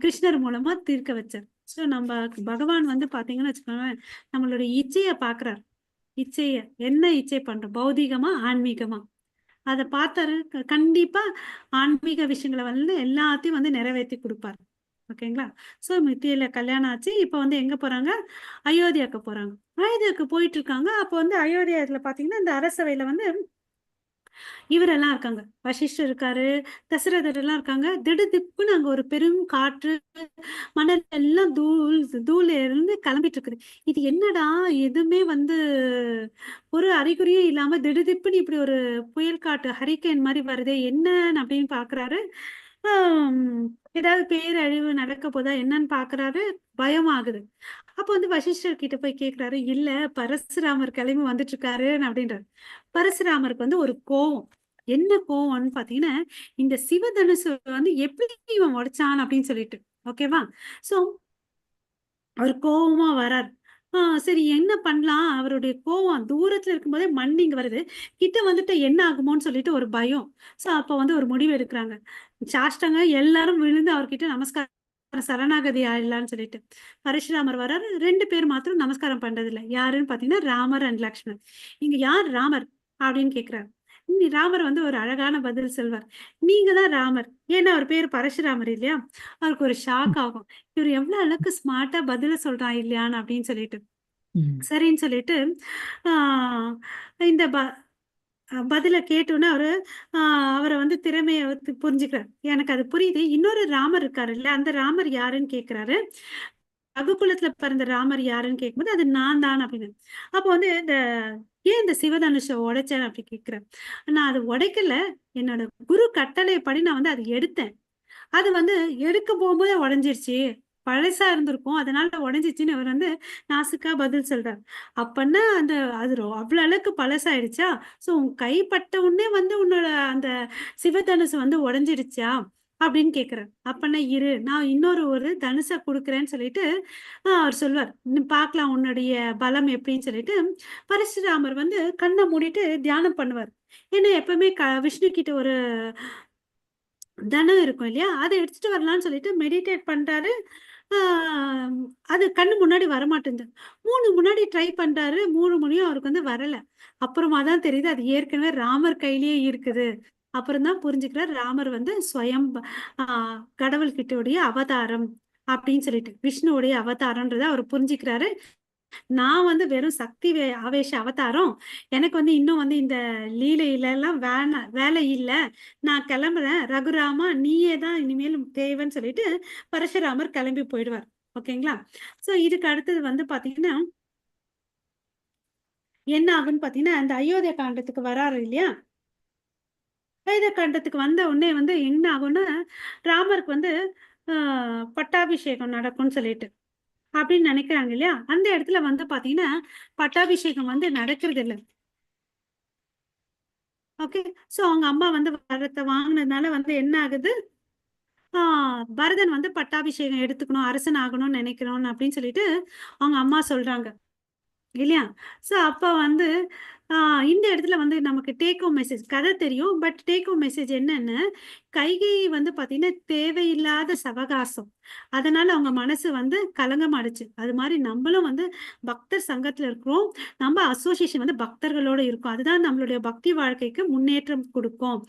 கிருஷ்ணர் மூலமா தீர்க்க வச்சார். ஸோ நம்ம பகவான் வந்து பாத்தீங்கன்னு வச்சுக்கோங்களேன், நம்மளுடைய இச்சையை பார்க்கறார். இச்சைய என்ன இச்சை பண்றோம், பௌதிகமா ஆன்மீகமா, அதை பார்த்தாரு. கண்டிப்பா ஆன்மீக விஷயங்களை வந்து எல்லாத்தையும் வந்து நிறைவேற்றி கொடுப்பாரு. ஓகேங்களா? ஸோ மித்தியில கல்யாணம் ஆச்சு. இப்போ வந்து எங்க போறாங்க, அயோத்தியாவுக்கு போறாங்க. அயோத்தியாவுக்கு போயிட்டு இருக்காங்க. அப்போ வந்து அயோத்தியாத்துல பாத்தீங்கன்னா இந்த அரசவையில வந்து இவரெல்லாம் இருக்காங்க, வசிஷ்டர் இருக்காரு, தசரதர் எல்லாம் இருக்காங்க. திடுதிப்புன்னு அங்க ஒரு பெரும் காற்று, மணல் எல்லாம் தூள் இருந்து கிளம்பிட்டு இருக்குது. இது என்னடா, எதுவுமே வந்து ஒரு அறிகுறியும் இல்லாம திடுதிப்புன்னு இப்படி ஒரு புயல் காற்று ஹரிக்கேன் மாதிரி வருதே என்னன்னு அப்படின்னு பாக்குறாரு. ஏதாவது பேரழிவு நடக்க போதா என்னன்னு பாக்குறாரு. பயமாகுது. அப்ப வந்து வசிஷ்டர் கிட்ட போய் கேக்குறாரு, இல்ல பரசுராமர் கிளம்பி வந்துட்டு இருக்காரு அப்படின்றாரு. பரசுராமருக்கு வந்து ஒரு கோவம். என்ன கோவம்னு பாத்தீங்கன்னா, இந்த சிவதனுசு வந்து எப்படி இவன் உடைச்சான் அப்படின்னு சொல்லிட்டு. ஓகேவா? சோ அவர் கோவமா வரார். சரி என்ன பண்ணலாம், அவருடைய கோவம் தூரத்துல இருக்கும்போதே மண் இங்க வருது, கிட்ட வந்துட்டு என்ன ஆகுமோன்னு சொல்லிட்டு ஒரு பயம். சோ அப்ப வந்து ஒரு முடிவு எடுக்கிறாங்க. சாஷ்டாங்க எல்லாரும் விழுந்து அவர்கிட்ட நமஸ்காரம் சரணாகதி ஆயிடலான்னு சொல்லிட்டு. பரசுராமர் வராரு. 2 பேர் மாத்திரம் நமஸ்காரம் பண்றது இல்ல. யாருன்னு பாத்தீங்கன்னா ராமர் அண்ட் லக்ஷ்மணன். இங்க யார் ராமர் அப்படின்னு கேக்குறாரு. ராமர் வந்து ஒரு அழகான பதில் சொல்வார். நீங்க தான் ராமர். ஏன்னா அவர் பேர் பரசுராமர் இல்லையா? அவருக்கு ஒரு ஷாக் ஆகும். இவர் எவ்வளவு அளவுக்கு ஸ்மார்ட்டா பதில சொல்றான் இல்லையான்னு அப்படின்னு சொல்லிட்டு. சரின்னு சொல்லிட்டு ஆஹ் இந்த பதில கேட்டோன்னே அவரை வந்து திறமைய புரிஞ்சுக்கிறார். எனக்கு அது புரியுது. இன்னொரு ராமர் இருக்காரு இல்ல, அந்த ராமர் யாருன்னு கேக்குறாரு. ரகுகுலத்துல பிறந்த ராமர் யாருன்னு கேட்கும்போது அது நான் தான் அப்படின்னு. அப்போ வந்து ஏன் இந்த சிவதனுஷ உடைச்சேன் அப்படி கேக்குறேன். நான் அதை உடைக்கல, என்னோட குரு கட்டளைப்படி நான் வந்து அதை எடுத்தேன். அது வந்து எடுக்க போகும்போதே உடைஞ்சிருச்சு, பழசா இருந்திருக்கும், அதனால உடைஞ்சிச்சுன்னு அவர் வந்து நாசுக்கா பதில் சொல்றாரு. அப்பன்னா அது அவ்வளவு அளவுக்கு பழசாயிடுச்சா? சோ உன் கைப்பட்ட உடனே வந்து உன்னோட அந்த சிவதனுசு வந்து உடைஞ்சிடுச்சா அப்படின்னு கேக்குறாரு. அப்பன்னா இரு, நான் ஒரு தனுச கொடுக்குறேன்னு சொல்லிட்டு அவர் சொல்வார். இன்னும் பார்க்கலாம் உன்னுடைய பலம் எப்படின்னு சொல்லிட்டு பரசுராமர் வந்து கண்ணை மூடிட்டு தியானம் பண்ணுவார். ஏன்னா எப்பவுமே விஷ்ணு கிட்ட ஒரு தனம் இருக்கும் இல்லையா, அதை எடுத்துட்டு வரலாம்னு சொல்லிட்டு மெடிடேட் பண்றாரு. அது கண்ணு முன்னாடி வரமாட்டேங்குது. 3 முன்னாடி ட்ரை பண்றாரு. 3 முனையும் அவருக்கு வந்து வரல. அப்புறமா தான் தெரியுது அது ஏற்கனவே ராமர் கையிலேயே இருக்குது. அப்புறம் தான் புரிஞ்சுக்கிறார் ராமர் வந்து ஸ்வயம் கடவுள் கிட்டோடைய அவதாரம் அப்படின்னு சொல்லிட்டு, விஷ்ணுவுடைய அவதாரம்ன்றத அவர் புரிஞ்சுக்கிறாரு. நான் வந்து வெறும் சக்தி ஆவேச அவதாரம், எனக்கு வந்து இன்னும் வந்து இந்த லீலையில எல்லாம் வேலை இல்ல, நான் கிளம்புறேன், ரகுராமா நீயே தான் இனிமேல் தேவைன்னு சொல்லிட்டு பரசுராமர் கிளம்பி போயிடுவார். ஓகேங்களா? சோ இதுக்கு அடுத்தது வந்து பாத்தீங்கன்னா என்ன ஆகுன்னு பாத்தீங்கன்னா, அந்த அயோத்தியா காண்டத்துக்கு வராரு இல்லையா, அயோத்தியா காண்டத்துக்கு வந்த உடனே வந்து என்ன ஆகும்னா, ராமருக்கு வந்து பட்டாபிஷேகம் நடக்கும்னு சொல்லிட்டு அப்படின்னு நினைக்கிறாங்க இல்லையா, அந்த இடத்துல வந்து பாத்தீங்கன்னா பட்டாபிஷேகம் வந்து நடக்கிறது இல்லை. ஓகே. சோ அவங்க அம்மா வந்து வரத்தை வாங்கினதுனால வந்து என்ன ஆகுது, பரதன் வந்து பட்டாபிஷேகம் எடுத்துக்கணும், அரசன் ஆகணும்னு நினைக்கணும் அப்படின்னு சொல்லிட்டு அவங்க அம்மா சொல்றாங்க இல்லையா. சோ அப்ப வந்து இந்த இடத்துல வந்து நமக்கு டேக் ஹோம் மெசேஜ், கதை தெரியும், பட் டேக் ஹோம் மெசேஜ் என்னன்னு, கைகேயி வந்து பாத்தீங்கன்னா தேவையில்லாத சவகாசம், அதனால அவங்க மனசு வந்து கலங்கமாடுச்சு. அது மாதிரி நம்மளும் வந்து பக்தர் சங்கத்துல இருக்கிறோம், நம்ம அசோசியேஷன் வந்து பக்தர்களோட இருக்கும், அதுதான் நம்மளுடைய பக்தி வாழ்க்கைக்கு முன்னேற்றம் கொடுக்கும்.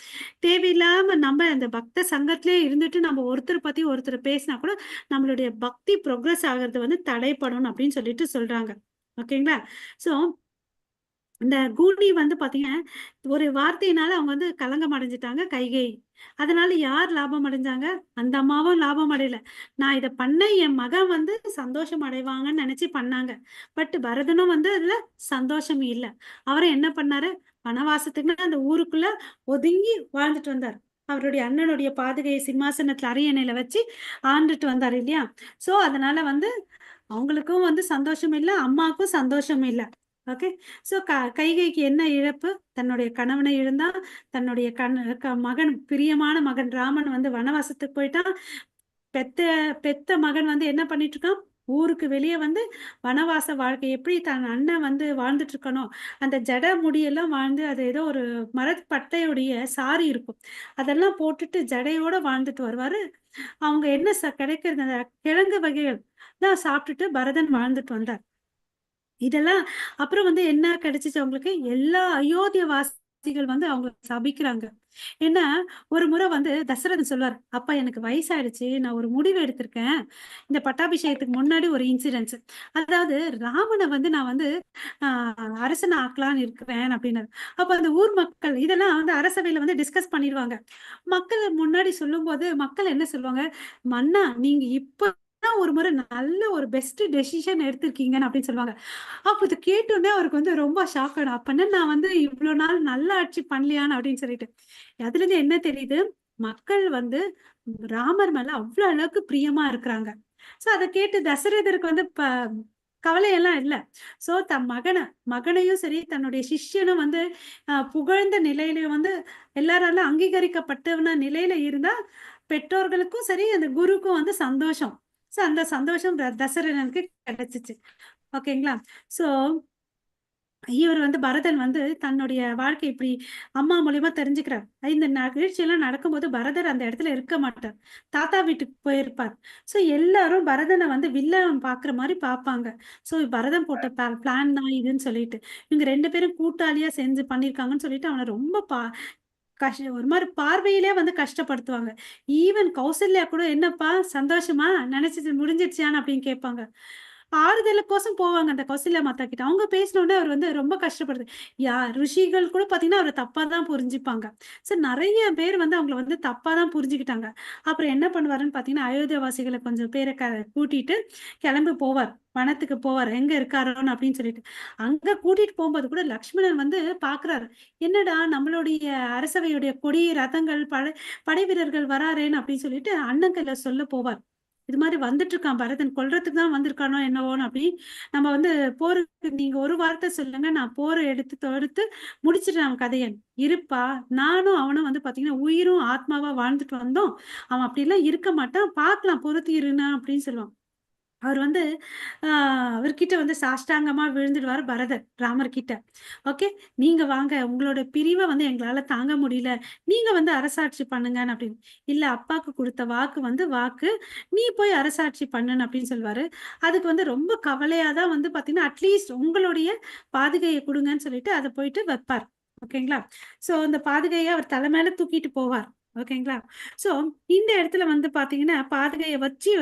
தேவையில்லாம நம்ம அந்த பக்த சங்கத்திலே இருந்துட்டு நம்ம ஒருத்தர் பத்தி ஒருத்தர் பேசினா கூட நம்மளுடைய பக்தி ப்ரோக்ரஸ் ஆகிறது வந்து தடைப்படும் அப்படின்னு சொல்லிட்டு சொல்றாங்க. ஓகேங்களா? சோ இந்த கூனி வந்து பாத்தீங்கன்னா ஒரு வார்த்தையினால அவங்க வந்து கலங்கம் அடைஞ்சிட்டாங்க கைகேயி. அதனால யார் லாபம் அடைஞ்சாங்க, அந்த அம்மாவும் லாபம் அடையல. நான் இதை பண்ண என் மகன் வந்து சந்தோஷம் அடைவாங்கன்னு நினைச்சு பண்ணாங்க. பட் பரதனும் வந்து அதுல சந்தோஷம் இல்லை. அவரும் என்ன பண்ணாரு, வனவாசத்துக்கு அந்த ஊருக்குள்ள ஒதுங்கி வாழ்ந்துட்டு வந்தார். அவருடைய அண்ணனுடைய பாதுகையை சிம்மாசனத்துல அரியணையில வச்சு ஆண்டுட்டு வந்தார் இல்லையா. சோ அதனால வந்து அவங்களுக்கும் வந்து சந்தோஷம் இல்லை, அம்மாவுக்கும் சந்தோஷம் இல்லை. ஓகே. சோ கைகைக்கு என்ன இழப்பு, தன்னுடைய கணவனை இழந்தா, தன்னுடைய மகன் பிரியமான மகன் ராமன் வந்து வனவாசத்துக்கு போயிட்டான், பெத்த பெத்த மகன் வந்து என்ன பண்ணிட்டு இருக்கான், ஊருக்கு வெளியே வந்து வனவாச வாழ்க்கை எப்படி தன் அண்ணன் வந்து வாழ்ந்துட்டு இருக்கணும், அந்த ஜட முடியெல்லாம் வாழ்ந்து அது ஏதோ ஒரு மரப்பட்டையுடைய சாரி இருக்கும், அதெல்லாம் போட்டுட்டு ஜடையோட வாழ்ந்துட்டு வருவாரு. அவங்க என்ன கிடைக்கிறது அந்த கிழங்கு வகைகள் தான் சாப்பிட்டுட்டு பரதன் வாழ்ந்துட்டு வந்தார். இதெல்லாம் அப்புறம் வந்து என்ன கிடைச்சிச்சு அவங்களுக்கு, எல்லா அயோத்திய வாசிகள் வந்து அவங்க சபிக்கிறாங்க. ஏன்னா ஒரு முறை வந்து தசரதன் சொல்வார், அப்பா எனக்கு வயசாயிடுச்சு, நான் ஒரு முடிவு எடுத்திருக்கேன். இந்த பட்டாபிஷேகத்துக்கு முன்னாடி ஒரு இன்சிடென்ட்ஸ், அதாவது ராமனை வந்து நான் வந்து அரசனை ஆக்கலான்னு இருக்கிறேன் அப்படின்னாரு. அப்ப அந்த ஊர் மக்கள் இதெல்லாம் வந்து அரசவையில வந்து டிஸ்கஸ் பண்ணிடுவாங்க. மக்கள் முன்னாடி சொல்லும்போது மக்கள் என்ன சொல்லுவாங்க, மன்னா நீங்க இப்ப ஒரு முறை நல்ல ஒரு பெஸ்ட் டெசிஷன் எடுத்திருக்கீங்கன்னு அப்படின்னு சொல்லுவாங்க. அப்ப இத கேட்டோனே அவருக்கு வந்து ரொம்ப ஷாக் ஆயிடும். அப்பன்னா நான் வந்து இவ்வளவு நாள் நல்ல ஆட்சி பண்ணலையான்னு அப்படின்னு சொல்லிட்டு. அதுல இருந்து என்ன தெரியுது, மக்கள் வந்து ராமர் மேல அவ்வளவு அளவுக்கு பிரியமா இருக்கிறாங்க. சோ அத கேட்டு தசரதருக்கு வந்து கவலையெல்லாம் இல்ல. சோ தன் மகனையும் சரி தன்னுடைய சிஷ்யனும் வந்து புகழ்ந்த நிலையில வந்து எல்லாராலும் அங்கீகரிக்கப்பட்டவன நிலையில இருந்தா பெற்றோர்களுக்கும் சரி அந்த குருக்கும் வந்து சந்தோஷம். சோ அந்த சந்தோஷம் தசரதனுக்கு கிடைச்சிச்சு. ஓகேங்களா. சோ இவர் வந்து பரதன் வந்து தன்னுடைய வாழ்க்கை இப்படி அம்மா மூலியமா தெரிஞ்சுக்கிறார். இந்த நிகழ்ச்சி எல்லாம் நடக்கும்போது பரதர் அந்த இடத்துல இருக்க மாட்டார், தாத்தா வீட்டுக்கு போயிருப்பார். சோ எல்லாரும் பரதனை வந்து வில்லன் பாக்குற மாதிரி பாப்பாங்க. சோ பரதன் போட்ட பிளான் தான் இதுன்னு சொல்லிட்டு இவங்க 2 பேரும் கூட்டாளியா செஞ்சு பண்ணிருக்காங்கன்னு சொல்லிட்டு அவனை ரொம்ப ஒரு மாதிரி பார்வையிலே வந்து கஷ்டப்படுத்துவாங்க. ஈவன் கௌசல்யா கூட என்னப்பா சந்தோஷமா நினைச்சது முடிஞ்சிடுச்சான்னு அப்படின்னு கேட்பாங்க. ஆறுதலுக்கோசம் போவாங்க அந்த கௌசல்யா மாதா கிட்ட. அவங்க பேசின உடனே அவர் வந்து ரொம்ப கஷ்டப்படுது. ரிஷிகள் கூட பாத்தீங்கன்னா அவரை தப்பா தான் புரிஞ்சுப்பாங்க. சோ நிறைய பேர் வந்து அவங்கள வந்து தப்பா தான் புரிஞ்சுக்கிட்டாங்க. அப்புறம் என்ன பண்ணுவாருன்னு பாத்தீங்கன்னா அயோத்தியாவாசிகளை கொஞ்சம் பேரை கூட்டிட்டு கிளம்பி போவார், வனத்துக்கு போவார், எங்க இருக்காரோன்னு அப்படின்னு சொல்லிட்டு. அங்க கூட்டிட்டு போகும்போது கூட லக்ஷ்மணன் வந்து பாக்குறாரு, என்னடா நம்மளுடைய அரசவையுடைய கொடி ரதங்கள் படை வீரர்கள் வராரேன்னு அப்படின்னு சொல்லிட்டு அண்ணன் கையில சொல்ல போவார். இது மாதிரி வந்துட்டு இருக்கான் பரதன், கொல்றதுக்கு தான் வந்திருக்கானோ என்னவோன்னு அப்படி நம்ம வந்து போருக்கு நீங்க ஒரு வார்த்தை சொல்லுங்க, நான் போரை எடுத்து தொடுத்து முடிச்சிடுறேன் கதையை. இருப்பா, நானும் அவனும் வந்து பாத்தீங்கன்னா உயிரும் ஆத்மாவா வாழ்ந்துட்டு வந்தோம், அவன் அப்படி எல்லாம் இருக்க மாட்டான், பாக்கலாம் பொறுத்து இருனா அப்படின்னு சொல்லுவான். அவர் வந்து அவர்கிட்ட வந்து சாஷ்டாங்கமா விழுந்துடுவாரு பரதர் ராமர் கிட்ட. ஓகே, நீங்க வாங்க, உங்களோட பிரிவை வந்து எங்களால தாங்க முடியல, நீங்க வந்து அரசாட்சி பண்ணுங்கன்னு அப்படின்னு. இல்ல, அப்பாக்கு கொடுத்த வாக்கு வந்து வாக்கு, நீ போய் அரசாட்சி பண்ணுன்னு அப்படின்னு சொல்லுவாரு. அதுக்கு வந்து ரொம்ப கவலையா தான் வந்து பாத்தீங்கன்னா அட்லீஸ்ட் உங்களுடைய பாதுகையை கொடுங்கன்னு சொல்லிட்டு அதை போயிட்டு வைப்பார். ஓகேங்களா. சோ அந்த பாதுகையை அவர் தலை மேல தூக்கிட்டு போவார். ஓகேங்களா. சோ இந்த இடத்துல வந்து பாத்தீங்கன்னா பாதுகையை வச்சு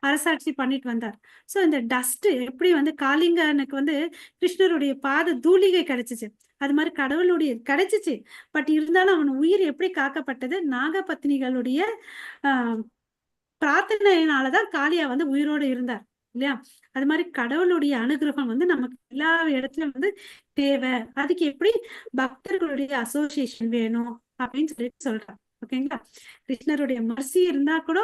அரசாட்சி பண்ணிட்டு வந்தார். சோ இந்த டஸ்ட் எப்படி வந்து காளிங்கனுக்கு வந்து கிருஷ்ணருடைய பாத தூளிகை கிடைச்சிச்சு, அது மாதிரி கடவுளுடைய கிடைச்சிச்சு. பட் இருந்தாலும் அவன் உயிர் எப்படி காக்கப்பட்டது, நாகபத்னிகளுடைய ஆஹ் பிரார்த்தனையினாலதான் காளியா வந்து உயிரோடு இருந்தார் இல்லையா. அது மாதிரி கடவுளுடைய அனுகிரகம் வந்து நமக்கு எல்லா இடத்துலயும் வந்து தேவை. அதுக்கு எப்படி பக்தர்களுடைய அசோசியேஷன் வேணும் அப்படின்னு சொல்லிட்டு சொல்றாங்க. ஓகேங்களா. கிருஷ்ணருடைய மர்சி இருந்தா கூட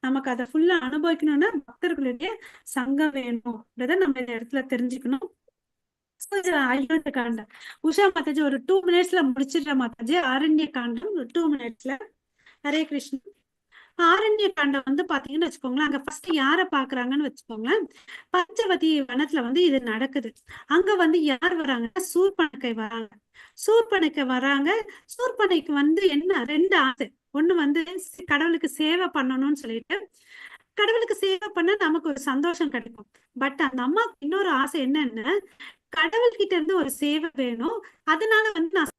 நமக்கு அதை ஃபுல்லா அனுபவிக்கணும்னா பக்தர்களுடைய சங்கம் வேணும்ன்றத நம்ம இந்த இடத்துல தெரிஞ்சுக்கணும். அயோத்திய காண்டம் உஷா மாதாஜி ஒரு 2 மினிட்ஸ்ல முடிச்சிடுற மாதாஜி. ஆரண்ய காண்டம் ஒரு 2 மினிட்ஸ்ல. ஹரே கிருஷ்ணன். ஆரண்ய காண்டம் வந்து பாத்தீங்கன்னு வச்சுக்கோங்களேன், அங்க ஃபர்ஸ்ட் யார பாக்குறாங்கன்னு வச்சுக்கோங்களேன், பஞ்சவதி வனத்துல வந்து இது நடக்குது. அங்க வந்து யார் வராங்கன்னா சூர்பனகை வராங்க. சூர்பனகை வராங்க. சூர்பனகைக்கு வந்து என்ன 2 ஆசை. ஒண்ணு வந்து கடவுளுக்கு சேவை பண்ணணும்னு சொல்லிட்டு, கடவுளுக்கு சேவை பண்ண நமக்கு ஒரு சந்தோஷம் கிடைக்கும். பட் அந்த அம்மாக்கு இன்னொரு ஆசை என்னன்னா, கடவுள் கிட்ட இருந்து ஒரு சேவை வேணும். அதனால வந்து நான்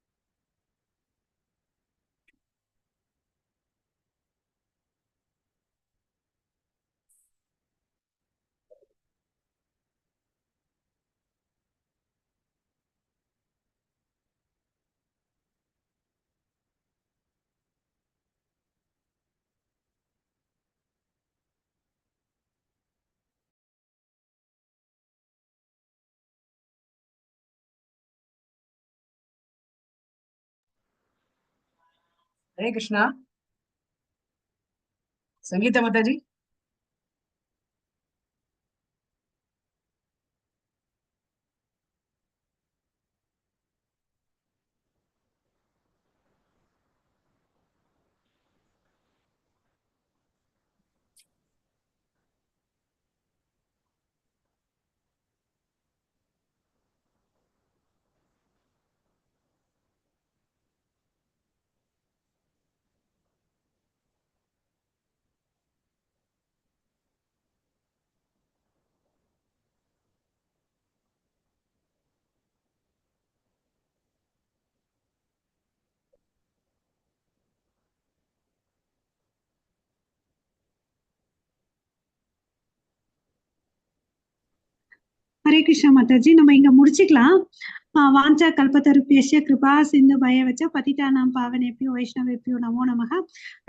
हरे कृष्णा। संगीता माता जी। ஹரே கிருஷ்ணா மாதாஜி, நம்ம இங்க முடிச்சுக்கலாம். வாஞ்சா கல்பத்தருப்யஸ்ய கிருபா சிந்து பயவச்ச பதிதானாம் பாவனேபியோ வைஷ்ணவேபியோ நமோ நமः.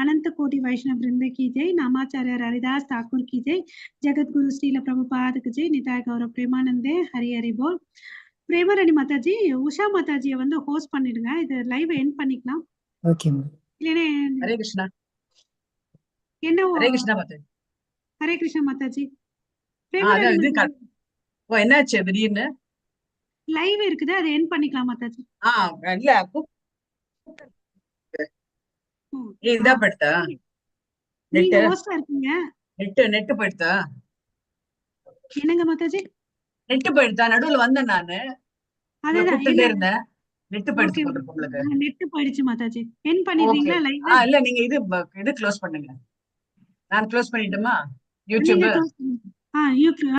அனந்த கோடி வைஷ்ணவ பிருந்த கி ஜெய். நாமாச்சாரியர் ஹரிதாஸ் தாக்கூர் கி ஜெய். ஜெகத்குரு ஸ்ரீல பிரபுபாதுக்கு ஜெய். நிதாய் கௌரவ பிரேமானந்தே. ஹரி ஹரி போல். பிரேமரணி மாதாஜி, உஷா மாதாஜியை வந்து ஹோஸ்ட் பண்ணிடுங்க. இது லைவ் எண்ட் பண்ணிக்கலாம். ஓகே இல்லைன்னா ஹரே கிருஷ்ணா என்ன ஹரே கிருஷ்ணா மாதாஜி. ஹரே கிருஷ்ணா மாதாஜி. அதான் பிரேமரணி இது மாதாஜி, ஓ என்னாச்சு திடீர்னு? லைவ் இருக்குது, அதை எண்ட் பண்ணிக்கலாம் மாதாஜி. இல்ல ம். இதா போயிடுதா? நீங்க நெட்டு ஹோஸ்டா இருக்கீங்க. நெட்டு போயிடுதா? என்னங்க மாதாஜி? நெட்டு போயிடுதா? நடுவுல வந்தேன் நானு, அதுதான் கூப்பிட்டுட்டே என்ன. இருந்தேன். நெட்டு ஓகே, போயிடுச்சு போட்டிருக்கு உங்களுக்கு. நெட் போயிடுச்சு மாதாஜி. என் ஓகே. பண்ணிடுறீங்களா லைவ்? இல்ல நீங்க இது க்ளோஸ் பண்ணுங்க. நான் க்ளோஸ் பண்ணிட்டுமா நீங்க யூடியூப்? close பண்ணுங்க.